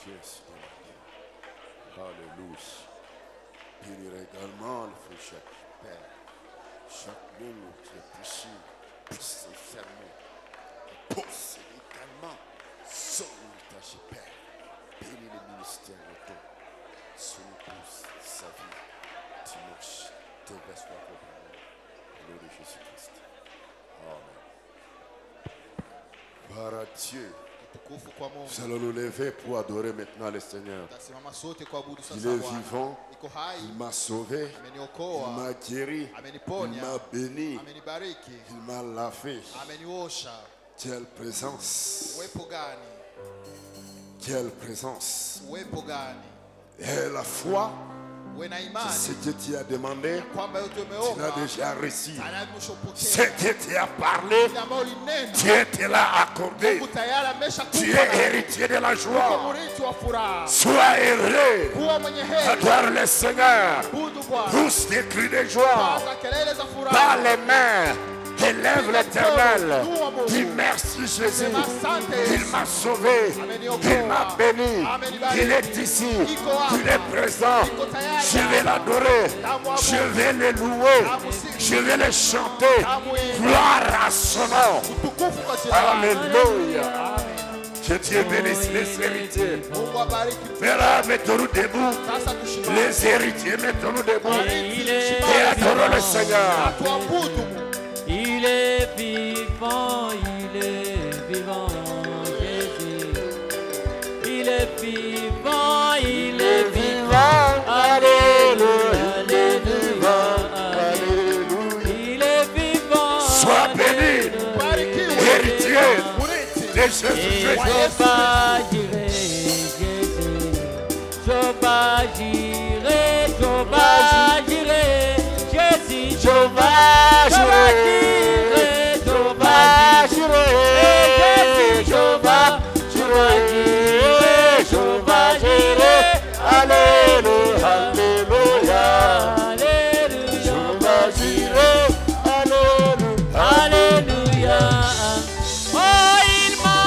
[SPEAKER 2] Yes. Alléluia. Bénir également le frère Jacques, Père. Chaque mot qui est prêché, puisse fermer. Pose également son héritage, Père. Bénis le ministère de ton. Son épouse, sa vie, Timoche, déverse la compagnie. Au nom de Jésus-Christ. Amen. Par Dieu. Nous allons nous lever pour adorer maintenant le Seigneur. Il est vivant, il m'a sauvé, il m'a guéri, il m'a béni, il m'a lavé. Quelle présence, quelle présence. Et la foi, ce que tu as demandé, tu l'as déjà reçu. Ce que tu as parlé, Dieu te l'a accordé. Tu es héritier de la joie. Sois heureux. Adore le Seigneur. Pousse des cris de joie. Par les mains. Élève l'Éternel. Dis merci Jésus. Il m'a sauvé. Il m'a béni. Il est ici. Il est présent. Je vais l'adorer. Je vais le louer. Je vais le chanter. Gloire à son nom. Alléluia. Que Dieu bénisse les héritiers. Père, mettons-nous debout. Les héritiers, mettons-nous debout. Et adorons le Seigneur.
[SPEAKER 1] Il est vivant, Jésus. Il est vivant, Alléluia, Alléluia. Il est vivant.
[SPEAKER 2] Sois béni, héritier de Jésus-Christ.
[SPEAKER 1] Jehovah Jireh, Jehovah Jireh, Jésus, Jehovah Jireh, Jehovah Jireh, Jehovah Jireh, Jehovah Jireh, Alléluia, Alléluia, Alléluia, Jehovah Jireh, Alléluia, Alléluia. Oh, il m'a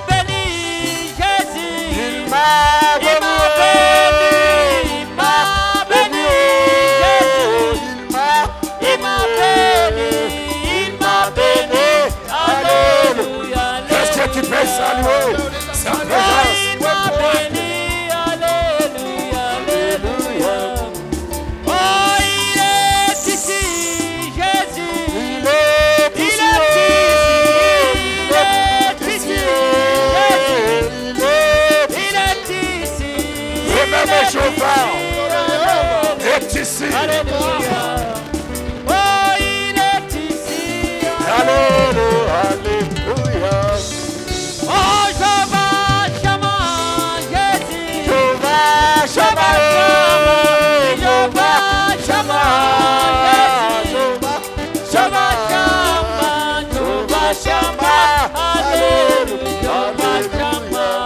[SPEAKER 1] béni, Jésus, il m'a béni.
[SPEAKER 2] Tu peux saluer sa présence.
[SPEAKER 1] Il m'a béni, Alléluia, Alléluia. Oh, il est ici, Jésus. Il est ici,
[SPEAKER 2] Le même Jehovah est ici.
[SPEAKER 1] Alléluia. Oh, il est ici.
[SPEAKER 2] Alléluia, Alléluia.
[SPEAKER 1] Oh, Jehovah Shammah, Jésus.
[SPEAKER 2] Jehovah Shammah,
[SPEAKER 1] Jehovah Shammah, Jésus. Jehovah Shammah, Jehovah Shammah, Alléluia, Jehovah Shammah.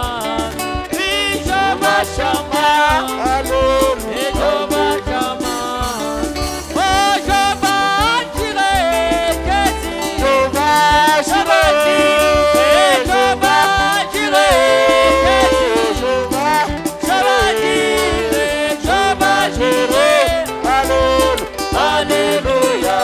[SPEAKER 1] Oui, Jehovah Shammah, Alléluia, Jehovah Shammah. Oh, Jehovah Jireh, Jésus. Jehovah Jireh.
[SPEAKER 2] Alléluia,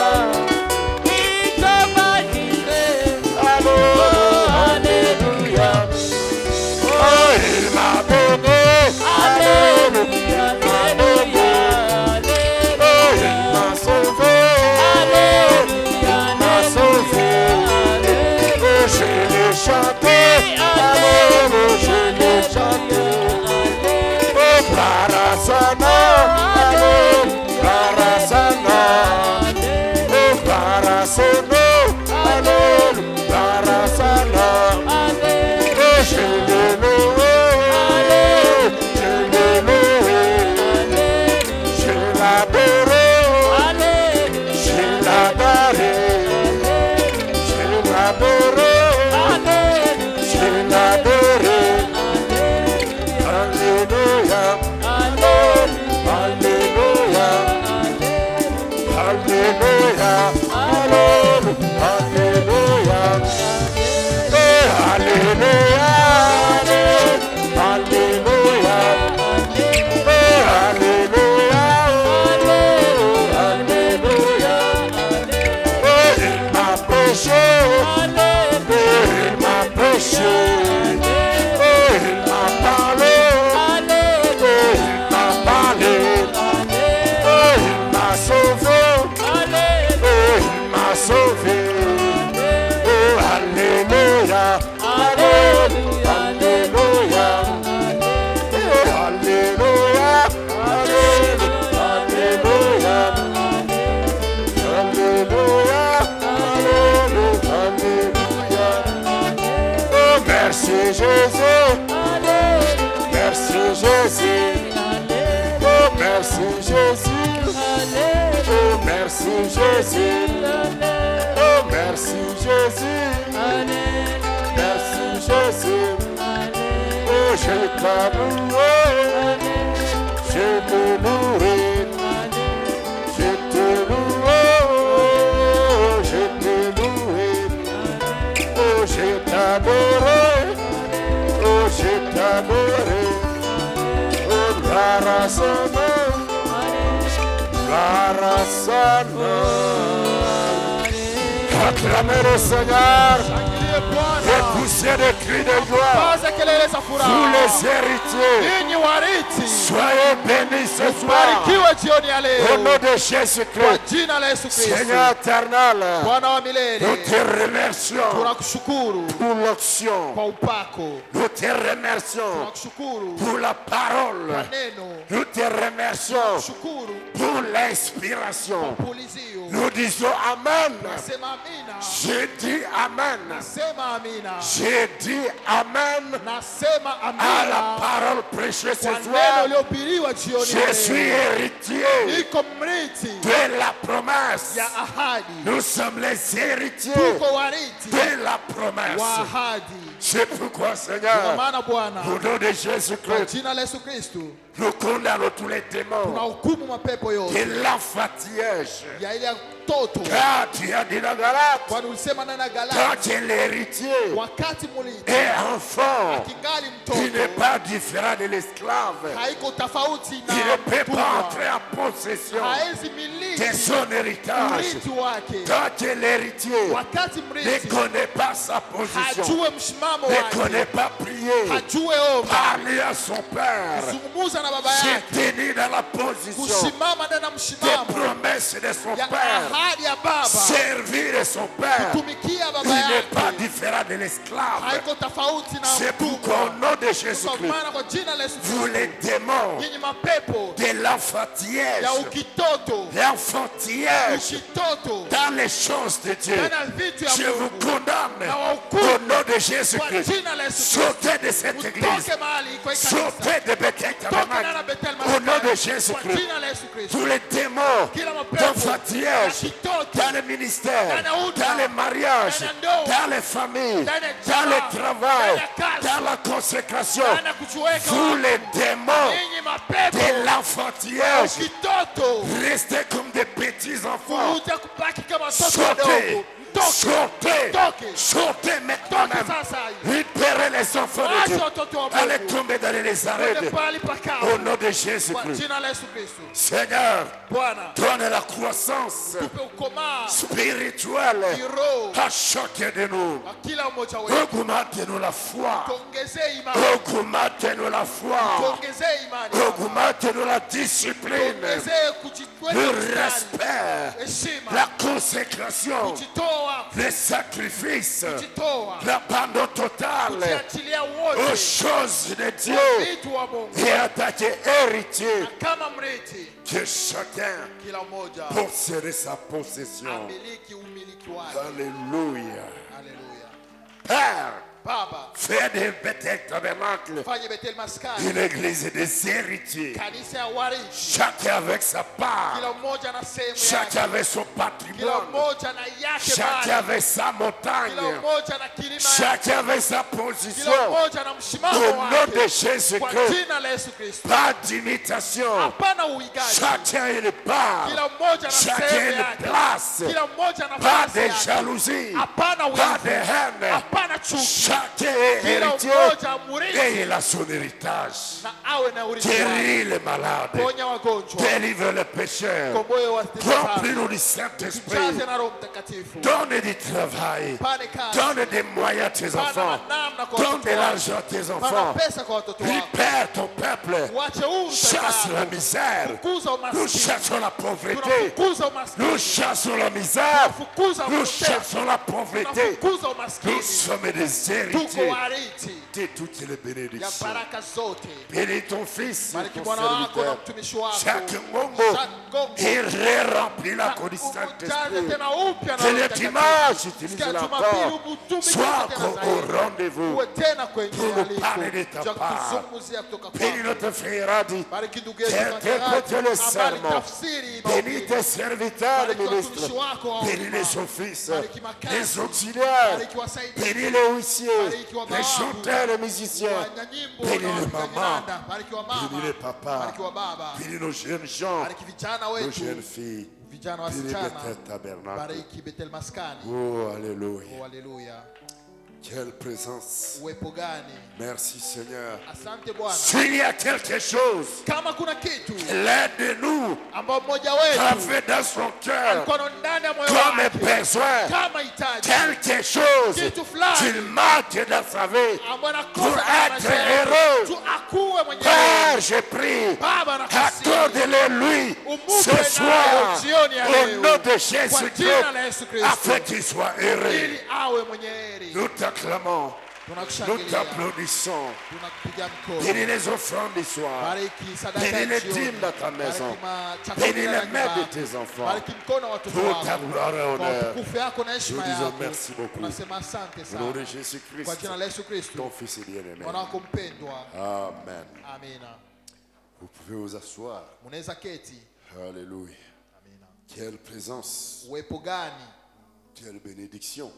[SPEAKER 2] Alléluia, Alléluia. Jésus. Merci Jésus. Oh merci Jésus. Oh merci Jésus. Oh merci Jésus. Merci Jésus. Oh je t'amoure. Je te loue. Je te loue. Je te loue. Oh je t'adore. Oh je t'adore. Oh Larasana. Larasana. Acclamez le Seigneur. Et poussez des cris de joie. Vous les héritiers, soyez bénis ce soir. Au nom de Jésus-Christ, Seigneur éternel, nous te remercions pour l'onction. Nous te remercions pour la parole. Nous te remercions pour l'inspiration. Nous disons Amen. J'ai dit Amen. J'ai dit Amen à la parole prêchée ce soir. Je suis héritier de la promesse. Nous sommes les héritiers de la promesse. C'est pourquoi, Seigneur, au nom de Jésus-Christ, nous condamnons tous les démons de l'enfantillage. Car tu as dit dans Galate, quand tu es l'héritier et enfant, il n'est pas différent de l'esclave. Il ne peut pas entrer en possession de son héritage. Quand tu es l'héritier, ne connaît pas sa position, ne connaît pas prier, parler à son père, se tenir dans la position des promesses de son père, servir son père. Il n'est pas différent de l'esclave. C'est pourquoi au nom de Jésus-Christ, vous les démons de l'enfantillage, dans les choses de Dieu, je vous condamne au nom de Jésus-Christ. Sortez de cette église, sortez de Bethel Tabernacle au nom de Jésus-Christ. Tous les démons d'enfantillage dans le ministère, dans les mariages, dans les familles, dans le travail, dans la consécration, vous les démons de l'enfantillage, restez comme des petits enfants. Sortez, sortez, sortez maintenant. Libérez les enfants de Dieu. Allez tomber dans les arrêts au nom de Jésus-Christ. Seigneur, donne la croissance spirituelle à chacun de nous. Augmente-nous la foi. Augmente-nous la foi. Augmente-nous la discipline, le respect, la consécration, le sacrifice, l'abandon total aux choses de Dieu et à ta héritier que chacun posséder sa possession. Alléluia. Père, fais de Bethel Tabernacle une église des héritiers. Chacun avec sa part, chacun avec son patrimoine, chacun avec sa montagne, chacun avec sa position. Au nom de Jésus-Christ, pas d'imitation. Chacun a une part, chacun a une place. Pas de jalousie, pas de haine. Chacun est héritier et il a son héritage. Guéris les malades, délivre les pécheurs, remplis-nous du Saint-Esprit, donne du travail, donne des moyens à tes enfants, donne de l'argent à tes enfants, libère ton peuple, chasse la misère, nous chassons la pauvreté, nous chassons la misère, nous chassons la pauvreté, nous sommes des héritiers de toutes les bénédictions. Bénis ton fils, ton serviteur. Chaque moment, il remplit la condition d'esprit. Que le dimanche, utilise encore. Sois encore au rendez-vous pour nous parler de ta part. Bénis notre frère Adi, qui interprète le serment. Bénis tes serviteurs, les ministres. Bénis les offices, les auxiliaires. Bénis les huissiers, les chanteurs, les musiciens. Bénis les mamans. Bénis les papas. Bénis nos jeunes gens, nos jeunes filles. Bénis Bethel Tabernacle. Oh, alléluia. Quelle présence. Merci Seigneur. S'il y a quelque chose l'un de nous a fait dans son cœur comme besoin, quelque chose qu'il manque dans sa vie pour être heureux, Père, je prie, accorde-le lui ce soir au nom de Jésus-Christ afin qu'il soit heureux. Nous t'acclamons, nous t'applaudissons. Bénis les offrandes du soir. Bénis les dîmes dans ta maison. Bénis les mères de tes enfants. Pour ta gloire et honneur. Nous disons merci beaucoup. Au nom de Jésus-Christ, ton Fils est bien-aimé. Amen. Vous pouvez vous asseoir. Alléluia. Quelle présence. Quelle bénédiction.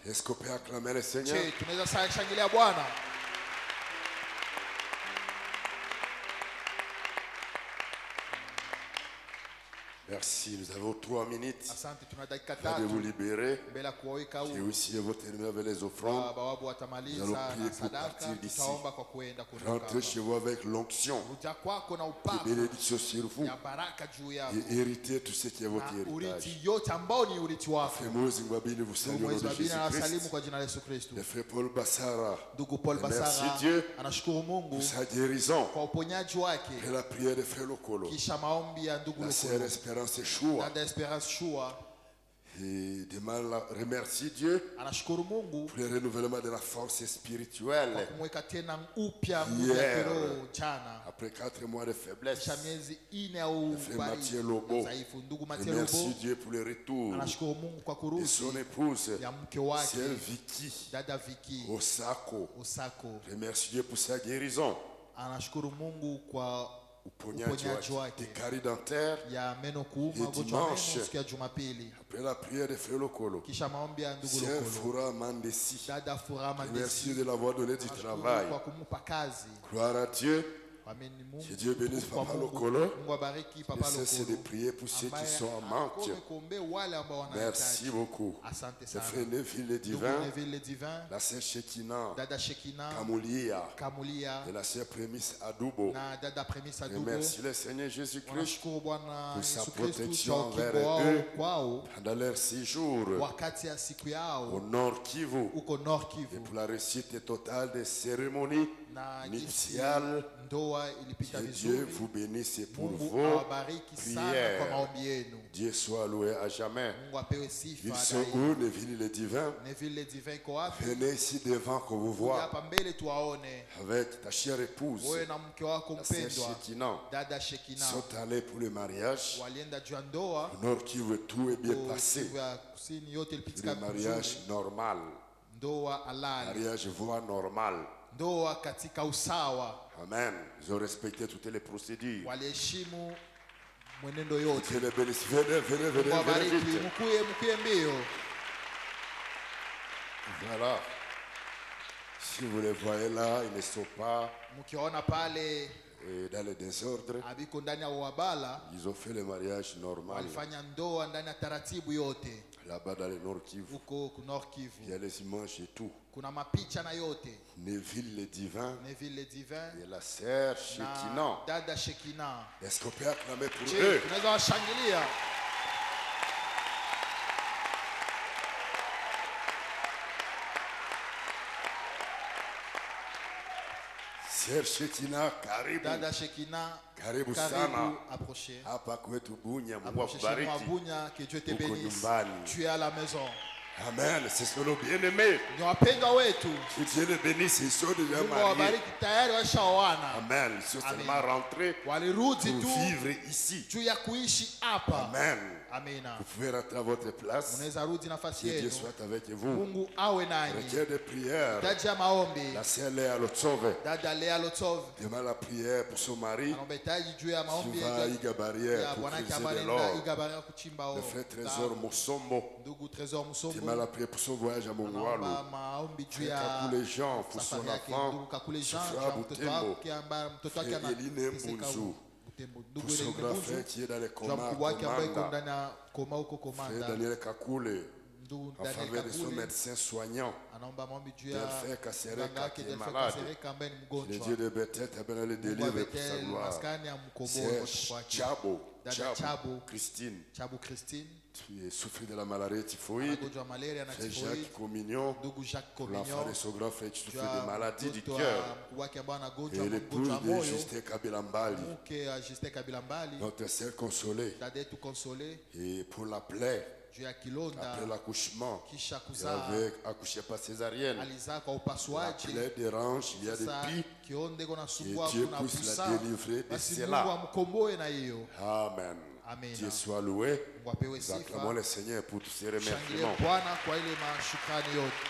[SPEAKER 2] Est-ce qu'on peut acclamer le Seigneur? Merci, nous avons 3 minutes de vous libérer. Et aussi votre ennemi avec les offrandes. Nous allons prier pour partir d'ici. Rentrez chez vous avec l'onction de bénédiction sur vous. Et héritez tout ce qui est votre héritage. Vous saluez au nom de Jésus-Christ. Le frère Paul Bassara, merci Dieu pour sa guérison. Et la prière de frère Lokolo. La sœur Espérance Shua. Et demain, remercie Dieu pour le renouvellement de la force spirituelle. Hier, après 4 mois de faiblesse, le frère Mathieu Lobo, remercie Dieu pour le retour de son épouse, sœur Vicky Osako. Remercie Dieu pour sa guérison. Uponyaji wake kari dentaire et dimanche après la prière de Frère Lokolo Sœur Fura Mandesi, merci de l'avoir donné du travail. Gloire à Dieu. Que Dieu bénisse Papa Lokolo. Ne cessez de prier pour ceux qui sont en manque. Merci beaucoup. Le frère Neville le Divin, la sœur Shekina Kamulia et la sœur Prémisse Adoubo. Merci le Seigneur Jésus-Christ pour sa protection envers eux pendant leur séjour au Nord Kivu et pour la réussite totale des cérémonies nuptiales. Que Dieu vous bénisse pour vos prières. Dieu soit loué à jamais. Ils sont où, Neville le Divin? Venez ici devant qu'on vous voit avec ta chère épouse, la sœur Shekina. Ils sont allés pour le mariage. Au Nord Kivu, tout est bien passé. Le mariage normal. Mariage voie normale. Amen. Ils ont respecté toutes les procédures. Que les bénisse. Venez vite. Voilà. Si vous les voyez là, ils ne sont pas dans le désordre. Ils ont fait le mariage normal. Là-bas dans le Nord Kivu. Il y a les images et tout. Neville le Divin et la sœur Shekina. Est-ce qu'on peut acclamer pour eux? Sœur Shekina, karibu sana hapa kwetu Bunya. Mungu akubariki.
[SPEAKER 4] Que Dieu te bénisse. Tu es à la maison.
[SPEAKER 2] Amen. C'est sur nos bien-aimés.
[SPEAKER 5] Ni wapendwa wetu.
[SPEAKER 2] Que Dieu les bénisse. Ils sont déjà
[SPEAKER 5] Mungu
[SPEAKER 2] mariés.
[SPEAKER 5] awabariki, tayari washaoana.
[SPEAKER 2] Amen. Ils sont seulement rentrés
[SPEAKER 5] Walirudi
[SPEAKER 2] pour
[SPEAKER 5] tu
[SPEAKER 2] vivre ici.
[SPEAKER 5] juu ya kuishi hapa.
[SPEAKER 2] Amen.
[SPEAKER 5] Amina.
[SPEAKER 2] Vous pouvez rentrer à votre place.
[SPEAKER 5] Unaweza rudi nafasi
[SPEAKER 2] Que Dieu
[SPEAKER 5] yenu.
[SPEAKER 2] soit avec vous.
[SPEAKER 5] Mungu awe nanyi.
[SPEAKER 2] Requiert des prières.
[SPEAKER 5] Hitaji ya maombi.
[SPEAKER 2] La sœur Léa Lotsove
[SPEAKER 5] Dada Lea Lotov
[SPEAKER 2] demande la prière pour son mari.
[SPEAKER 5] anaomba hitaji juu ya maombi
[SPEAKER 2] Suva Iga Barrière
[SPEAKER 5] ya
[SPEAKER 2] pour
[SPEAKER 5] bwanake
[SPEAKER 2] creuser
[SPEAKER 5] ambaye
[SPEAKER 2] de
[SPEAKER 5] anaenda
[SPEAKER 2] l'or.
[SPEAKER 5] Igabaria kuchimba oro.
[SPEAKER 2] Le frère Trésor Mosombo
[SPEAKER 5] Ndugu Trésor
[SPEAKER 2] demande
[SPEAKER 5] Musombo
[SPEAKER 2] la prière pour son voyage à Mongwalo.
[SPEAKER 5] anaomba maombi juu
[SPEAKER 2] Frère
[SPEAKER 5] ya
[SPEAKER 2] Kakule Jean pour son
[SPEAKER 5] safari yake.
[SPEAKER 2] enfant.
[SPEAKER 5] Ndugu Kakule Jean
[SPEAKER 2] Frère
[SPEAKER 5] juu ya mtoto
[SPEAKER 2] Butembo.
[SPEAKER 5] wake ambaye mtoto wake
[SPEAKER 2] Frère Eline
[SPEAKER 5] anateseka
[SPEAKER 2] Munzu.
[SPEAKER 5] huko Butembo. Ndugu
[SPEAKER 2] Pour son
[SPEAKER 5] Eline
[SPEAKER 2] grand
[SPEAKER 5] Munzu
[SPEAKER 2] frère qui est dans les
[SPEAKER 5] juu ya
[SPEAKER 2] comas
[SPEAKER 5] mkubwa wake ambaye iko
[SPEAKER 2] Komanda.
[SPEAKER 5] ndani ya koma huko
[SPEAKER 2] Frère
[SPEAKER 5] Komanda.
[SPEAKER 2] Daniel Kakule
[SPEAKER 5] Ndugu
[SPEAKER 2] en
[SPEAKER 5] Daniel
[SPEAKER 2] faveur de son
[SPEAKER 5] Kakule
[SPEAKER 2] médecin soignant.
[SPEAKER 5] anaomba maombi juu ya
[SPEAKER 2] Delphin Kasereka
[SPEAKER 5] mganga wake
[SPEAKER 2] qui est
[SPEAKER 5] Delphin
[SPEAKER 2] malade.
[SPEAKER 5] Kasereka ambaye ni
[SPEAKER 2] Le
[SPEAKER 5] mgonjwa.
[SPEAKER 2] Dieu de Bethel a bien le
[SPEAKER 5] Mungu
[SPEAKER 2] délivre pour sa
[SPEAKER 5] Bethel
[SPEAKER 2] gloire.
[SPEAKER 5] maskani amkomboe
[SPEAKER 2] C'est
[SPEAKER 5] watoto wake.
[SPEAKER 2] Chabo,
[SPEAKER 5] Dada Chabo.
[SPEAKER 2] Christine,
[SPEAKER 5] Chabu Christine
[SPEAKER 2] qui souffre de la maladie typhoïde.
[SPEAKER 5] anagonjwa malaria na
[SPEAKER 2] Frère
[SPEAKER 5] typhoid.
[SPEAKER 2] Jacques Communion,
[SPEAKER 5] Ndugu Jacques
[SPEAKER 2] l'enfant
[SPEAKER 5] Comignon
[SPEAKER 2] de son grand frère qui souffre
[SPEAKER 5] juu ya
[SPEAKER 2] de maladie du
[SPEAKER 5] mtoto
[SPEAKER 2] cœur.
[SPEAKER 5] wa mkuu wake ambaye anagonjwa
[SPEAKER 2] Et l'épouse
[SPEAKER 5] mgonjwa wa
[SPEAKER 2] de
[SPEAKER 5] moyo.
[SPEAKER 2] Justin Kabila Mbali,
[SPEAKER 5] Mke wa Justin Kabila Mbali
[SPEAKER 2] notre sœur consolée.
[SPEAKER 5] dada yetu Consolé
[SPEAKER 2] Et pour la plaie,
[SPEAKER 5] juu ya kilonda
[SPEAKER 2] après l'accouchement,
[SPEAKER 5] kisha
[SPEAKER 2] il
[SPEAKER 5] kuzaa
[SPEAKER 2] avait accouché par césarienne.
[SPEAKER 5] alizaa kwa
[SPEAKER 2] La
[SPEAKER 5] upasuaji.
[SPEAKER 2] plaie dérange, il y a des
[SPEAKER 5] Sasa
[SPEAKER 2] pis.
[SPEAKER 5] kionde kona sumbua
[SPEAKER 2] Et Dieu
[SPEAKER 5] kuna
[SPEAKER 2] puisse
[SPEAKER 5] busa.
[SPEAKER 2] la délivrer de
[SPEAKER 5] Basi
[SPEAKER 2] cela.
[SPEAKER 5] Mungu amkomboe na hiyo.
[SPEAKER 2] Amen.
[SPEAKER 5] Amen.
[SPEAKER 2] Dieu soit loué.
[SPEAKER 5] Mungu apewe
[SPEAKER 2] Nous acclamons
[SPEAKER 5] sifa.
[SPEAKER 2] le Seigneur pour tous ces
[SPEAKER 5] Shangilie
[SPEAKER 2] remerciements.
[SPEAKER 5] Bwana kwa ile mashukrani yote.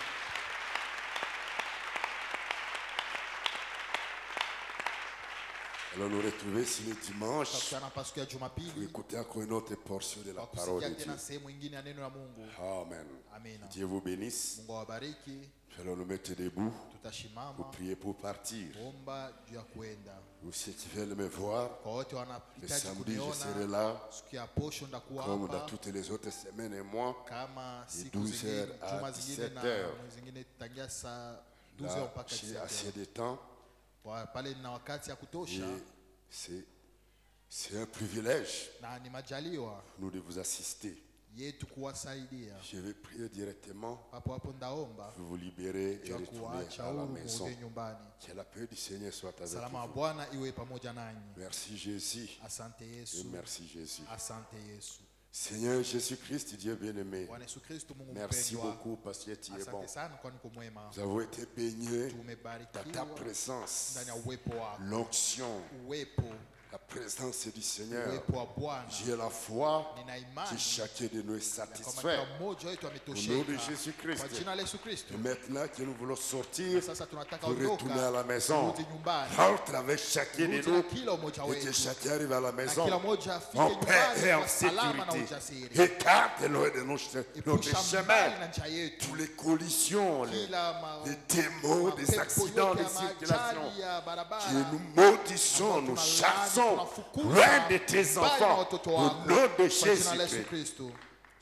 [SPEAKER 2] Alors nous retrouver ici le dimanche
[SPEAKER 5] Tutakutana hapa siku ya
[SPEAKER 2] pour
[SPEAKER 5] Jumapili
[SPEAKER 2] écouter encore une autre portion de la
[SPEAKER 5] kwa
[SPEAKER 2] parole
[SPEAKER 5] kusikia
[SPEAKER 2] de Dieu.
[SPEAKER 5] tena sehemu nyingine ya neno la Mungu.
[SPEAKER 2] Amen.
[SPEAKER 5] Amina.
[SPEAKER 2] Dieu vous bénisse.
[SPEAKER 5] Mungu awabariki.
[SPEAKER 2] Nous allons nous mettre debout pour
[SPEAKER 5] Tutashimama
[SPEAKER 2] prier pour partir.
[SPEAKER 5] kuomba juu ya kuenda.
[SPEAKER 2] Ou ceux qui veulent me voir,
[SPEAKER 5] Kwa wote
[SPEAKER 2] le
[SPEAKER 5] wanahitaji
[SPEAKER 2] samedi je serai
[SPEAKER 5] kuniona
[SPEAKER 2] là,
[SPEAKER 5] siku ya posho ndakuwa
[SPEAKER 2] comme dans
[SPEAKER 5] hapa
[SPEAKER 2] toutes les autres semaines et mois,
[SPEAKER 5] kama
[SPEAKER 2] de
[SPEAKER 5] siku
[SPEAKER 2] 12
[SPEAKER 5] zingine
[SPEAKER 2] heures à
[SPEAKER 5] juma zingine
[SPEAKER 2] 17
[SPEAKER 5] na
[SPEAKER 2] heures.
[SPEAKER 5] mwezi zingine tangia saa 12
[SPEAKER 2] là,
[SPEAKER 5] mpaka
[SPEAKER 2] j'ai
[SPEAKER 5] 17
[SPEAKER 2] assez de temps.
[SPEAKER 5] pale na wakati ya
[SPEAKER 2] Et
[SPEAKER 5] kutosha
[SPEAKER 2] c'est un privilège,
[SPEAKER 5] na ni majaliwa
[SPEAKER 2] nous, de vous assister.
[SPEAKER 5] yetu kuwasaidia.
[SPEAKER 2] Je vais prier directement
[SPEAKER 5] Papo hapo ndaomba
[SPEAKER 2] pour vous libérer et
[SPEAKER 5] juu ya
[SPEAKER 2] retourner
[SPEAKER 5] kuwaacha
[SPEAKER 2] à la
[SPEAKER 5] huru
[SPEAKER 2] maison.
[SPEAKER 5] murudi nyumbani.
[SPEAKER 2] Que la paix du Seigneur soit avec
[SPEAKER 5] Salama wa
[SPEAKER 2] vous.
[SPEAKER 5] Bwana iwe pamoja nanyi.
[SPEAKER 2] Merci Jésus.
[SPEAKER 5] Asante
[SPEAKER 2] Et
[SPEAKER 5] Yesu.
[SPEAKER 2] merci Jésus.
[SPEAKER 5] Asante Yesu.
[SPEAKER 2] Seigneur Jésus-Christ, Dieu bien-aimé,
[SPEAKER 5] Bwana Yesu Kristo, Mungu
[SPEAKER 2] merci
[SPEAKER 5] mpendwa.
[SPEAKER 2] beaucoup parce que tu es bon.
[SPEAKER 5] Asante sana kwani uko mwema.
[SPEAKER 2] Nous avons été baignés dans ta
[SPEAKER 5] Tumebarikiwa
[SPEAKER 2] présence,
[SPEAKER 5] ndani ya uwepo wako.
[SPEAKER 2] l'onction,
[SPEAKER 5] Uwepo,
[SPEAKER 2] la présence du Seigneur.
[SPEAKER 5] uwepo wa Bwana.
[SPEAKER 2] J'ai la foi
[SPEAKER 5] Nina
[SPEAKER 2] que
[SPEAKER 5] imani
[SPEAKER 2] chacun de nous est
[SPEAKER 5] ya kwamba
[SPEAKER 2] satisfait.
[SPEAKER 5] kila mmoja wetu
[SPEAKER 2] Au nom de
[SPEAKER 5] ametosheka
[SPEAKER 2] Jésus-Christ.
[SPEAKER 5] kwa jina la Yesu Kristo.
[SPEAKER 2] Et maintenant que nous voulons sortir
[SPEAKER 5] Sasa tunataka
[SPEAKER 2] pour retourner à la
[SPEAKER 5] ondoka
[SPEAKER 2] maison,
[SPEAKER 5] turudi nyumbani.
[SPEAKER 2] rentre avec chacun de
[SPEAKER 5] Turudi na
[SPEAKER 2] nous
[SPEAKER 5] kila mmoja
[SPEAKER 2] et que
[SPEAKER 5] wetu
[SPEAKER 2] chacun arrive à la
[SPEAKER 5] na
[SPEAKER 2] maison
[SPEAKER 5] kila mmoja afike
[SPEAKER 2] en paix et
[SPEAKER 5] nyumbani
[SPEAKER 2] en
[SPEAKER 5] kwa salama na
[SPEAKER 2] sécurité.
[SPEAKER 5] ujasiri.
[SPEAKER 2] Écarte-le de notre
[SPEAKER 5] Epusha
[SPEAKER 2] chemin.
[SPEAKER 5] mbali na njia yetu
[SPEAKER 2] Tous les collisions,
[SPEAKER 5] kila
[SPEAKER 2] les démons, les
[SPEAKER 5] mapepo
[SPEAKER 2] accidents
[SPEAKER 5] yote
[SPEAKER 2] de
[SPEAKER 5] ya
[SPEAKER 2] circulation.
[SPEAKER 5] majali ya barabara.
[SPEAKER 2] Que nous maudissons, nous chassons loin de tes enfants. Au nom de Jésus-Christ.
[SPEAKER 5] Kristo.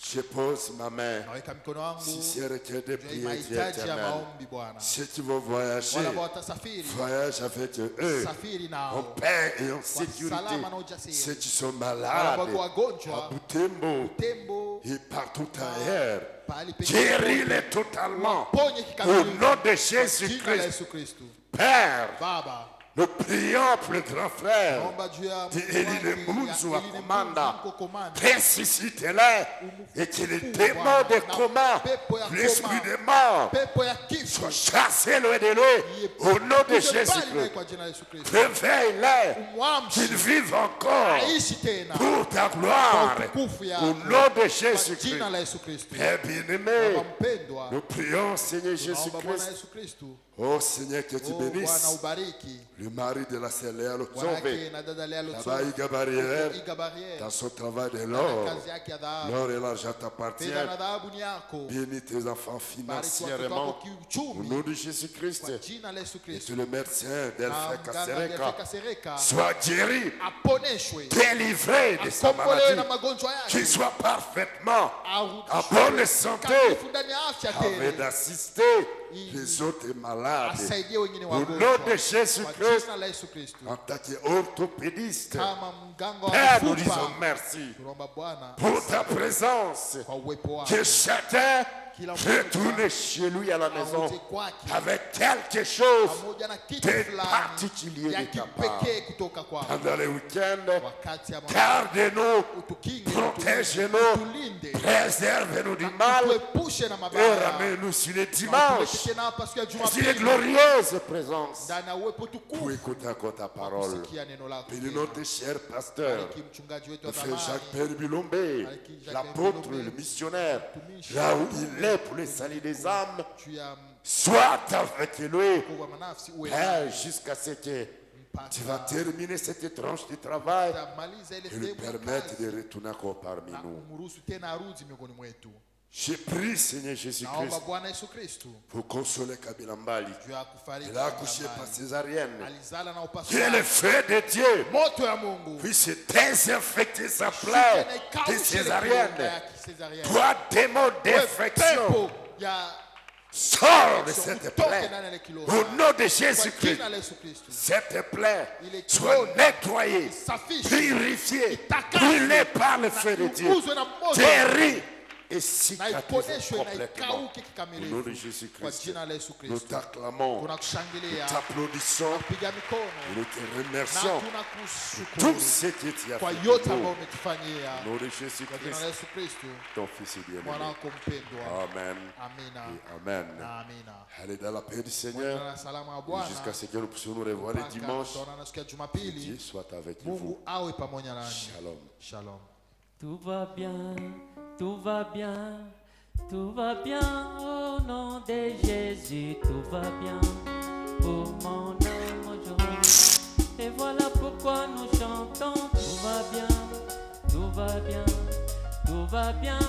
[SPEAKER 2] Je pose ma main.
[SPEAKER 5] Naweka mikono wangu
[SPEAKER 2] Si c'est requis de
[SPEAKER 5] juu ya
[SPEAKER 2] prier, Dieu
[SPEAKER 5] mahitaji ya
[SPEAKER 2] éternel.
[SPEAKER 5] maombi Bwana.
[SPEAKER 2] Ceux qui vont voyager,
[SPEAKER 5] Wale ambao watasafiri,
[SPEAKER 2] voyage avec eux.
[SPEAKER 5] safiri
[SPEAKER 2] En
[SPEAKER 5] nao
[SPEAKER 2] paix et en sécurité.
[SPEAKER 5] salama na ujasiri.
[SPEAKER 2] Ceux qui sont
[SPEAKER 5] Wale
[SPEAKER 2] malades,
[SPEAKER 5] ambao wagonjwa
[SPEAKER 2] à Butembo
[SPEAKER 5] tembo
[SPEAKER 2] et partout ailleurs,
[SPEAKER 5] pahali penye
[SPEAKER 2] guéris-les totalement.
[SPEAKER 5] ponye
[SPEAKER 2] Au
[SPEAKER 5] kikamilifu
[SPEAKER 2] nom de
[SPEAKER 5] jina la
[SPEAKER 2] Jésus-Christ,
[SPEAKER 5] Yesu Kristo.
[SPEAKER 2] Père,
[SPEAKER 5] Baba,
[SPEAKER 2] nous prions pour le grand frère
[SPEAKER 5] naomba juu ya
[SPEAKER 2] de
[SPEAKER 5] Mungu
[SPEAKER 2] Eline
[SPEAKER 5] wake,
[SPEAKER 2] Munzu
[SPEAKER 5] ya
[SPEAKER 2] à
[SPEAKER 5] Eline
[SPEAKER 2] Komanda.
[SPEAKER 5] Munzu huko Komanda.
[SPEAKER 2] Ressuscite-les et que les démons de coma, l'esprit de mort,
[SPEAKER 5] Pepo ya kifo
[SPEAKER 2] soient chassés loin de lui. Au nom de
[SPEAKER 5] Uje mbali naye
[SPEAKER 2] Jésus-Christ,
[SPEAKER 5] kwa jina la Yesu Kristo.
[SPEAKER 2] réveille-les,
[SPEAKER 5] Umwamshi
[SPEAKER 2] qu'ils vivent encore
[SPEAKER 5] aishi tena
[SPEAKER 2] pour ta gloire.
[SPEAKER 5] kwa utukufu
[SPEAKER 2] Au
[SPEAKER 5] yako
[SPEAKER 2] nom de
[SPEAKER 5] kwa
[SPEAKER 2] Jésus-Christ.
[SPEAKER 5] jina la Yesu Kristo.
[SPEAKER 2] Père bien-aimé,
[SPEAKER 5] Baba mpendwa,
[SPEAKER 2] nous prions, Seigneur
[SPEAKER 5] naomba Bwana
[SPEAKER 2] Jésus-Christ.
[SPEAKER 5] Yesu Kristo,
[SPEAKER 2] Oh Seigneur, que tu
[SPEAKER 5] oh Bwana
[SPEAKER 2] bénisses
[SPEAKER 5] ubariki
[SPEAKER 2] le mari de la sœur Léa Lotsove,
[SPEAKER 5] wanake na dada Lea
[SPEAKER 2] là-bas,
[SPEAKER 5] Lotso
[SPEAKER 2] Iga Barrière,
[SPEAKER 5] Iga Barrière,
[SPEAKER 2] dans son travail de
[SPEAKER 5] na
[SPEAKER 2] l'or.
[SPEAKER 5] kazi yake ya dhahabu.
[SPEAKER 2] L'or et l'argent t'appartiennent.
[SPEAKER 5] Fedha na dhahabu ni yako.
[SPEAKER 2] Bénis tes enfants
[SPEAKER 5] Bariki watoto
[SPEAKER 2] financièrement.
[SPEAKER 5] wako
[SPEAKER 2] Au
[SPEAKER 5] kiuchumi
[SPEAKER 2] nom de Jésus-Christ.
[SPEAKER 5] kwa jina la Yesu
[SPEAKER 2] Et
[SPEAKER 5] Kristo.
[SPEAKER 2] tu le médecin
[SPEAKER 5] Na
[SPEAKER 2] d'Elfrey
[SPEAKER 5] mganga Delfe
[SPEAKER 2] Kasereka
[SPEAKER 5] Kasereka
[SPEAKER 2] soit guéri,
[SPEAKER 5] aponeshwe,
[SPEAKER 2] délivré de sa
[SPEAKER 5] akombolewe na
[SPEAKER 2] maladie,
[SPEAKER 5] magonjwa
[SPEAKER 2] qu'il
[SPEAKER 5] yake,
[SPEAKER 2] soit parfaitement en
[SPEAKER 5] arudishwe
[SPEAKER 2] bonne santé,
[SPEAKER 5] kamilifu ndani ya afya
[SPEAKER 2] afin
[SPEAKER 5] tele,
[SPEAKER 2] d'assister les autres malades.
[SPEAKER 5] asaidie wengine
[SPEAKER 2] Au nom de
[SPEAKER 5] wagonjwa kwa
[SPEAKER 2] Jésus-Christ, en tant qu'orthopédiste, Père, nous disons merci pour ta présence. Que chacun retourne chez lui à la maison avec quelque chose de particulier de ta part. Pendant les week-ends, garde-nous, protège-nous, préserve-nous du mal et ramène-nous sur les dimanches, sur les glorieuses présences pour écouter encore ta parole. Bénis notre cher pasteur, le frère Jacques-Père Bilombe, l'apôtre, le missionnaire, là où il est pour le salut des âmes, soit avec lui, Père, jusqu'à ce que tu vas terminer cette tranche de travail et lui permettre de retourner encore parmi nous. Je prie, Seigneur Jésus-Christ, pour consoler Kabila Mbali. Il a accouché par césarienne. Que le feu de Dieu puisse désinfecter sa plaie de césarienne. Toi, démon d'infection, sors de cette plaie. Au nom de Jésus-Christ, cette plaie soit nettoyée, purifiée, brûlée par le feu de Dieu, guérie et cicatrisée complètement. Au nom de Jésus-Christ, nous t'acclamons, nous t'applaudissons, nous te remercions pour tout ce que tu as fait pour nous. Au nom de Jésus-Christ, ton Fils est bien-aimé. Amen. Et Amen. Allez dans la paix du Seigneur jusqu'à ce que nous puissions nous revoir les dimanches. Que Dieu soit avec vous. Shalom.
[SPEAKER 1] Shalom. Tout va bien, tout va bien, tout va bien au nom de Jésus, tout va bien pour mon âme aujourd'hui. Et voilà pourquoi nous chantons, tout va bien, tout va bien, tout va bien.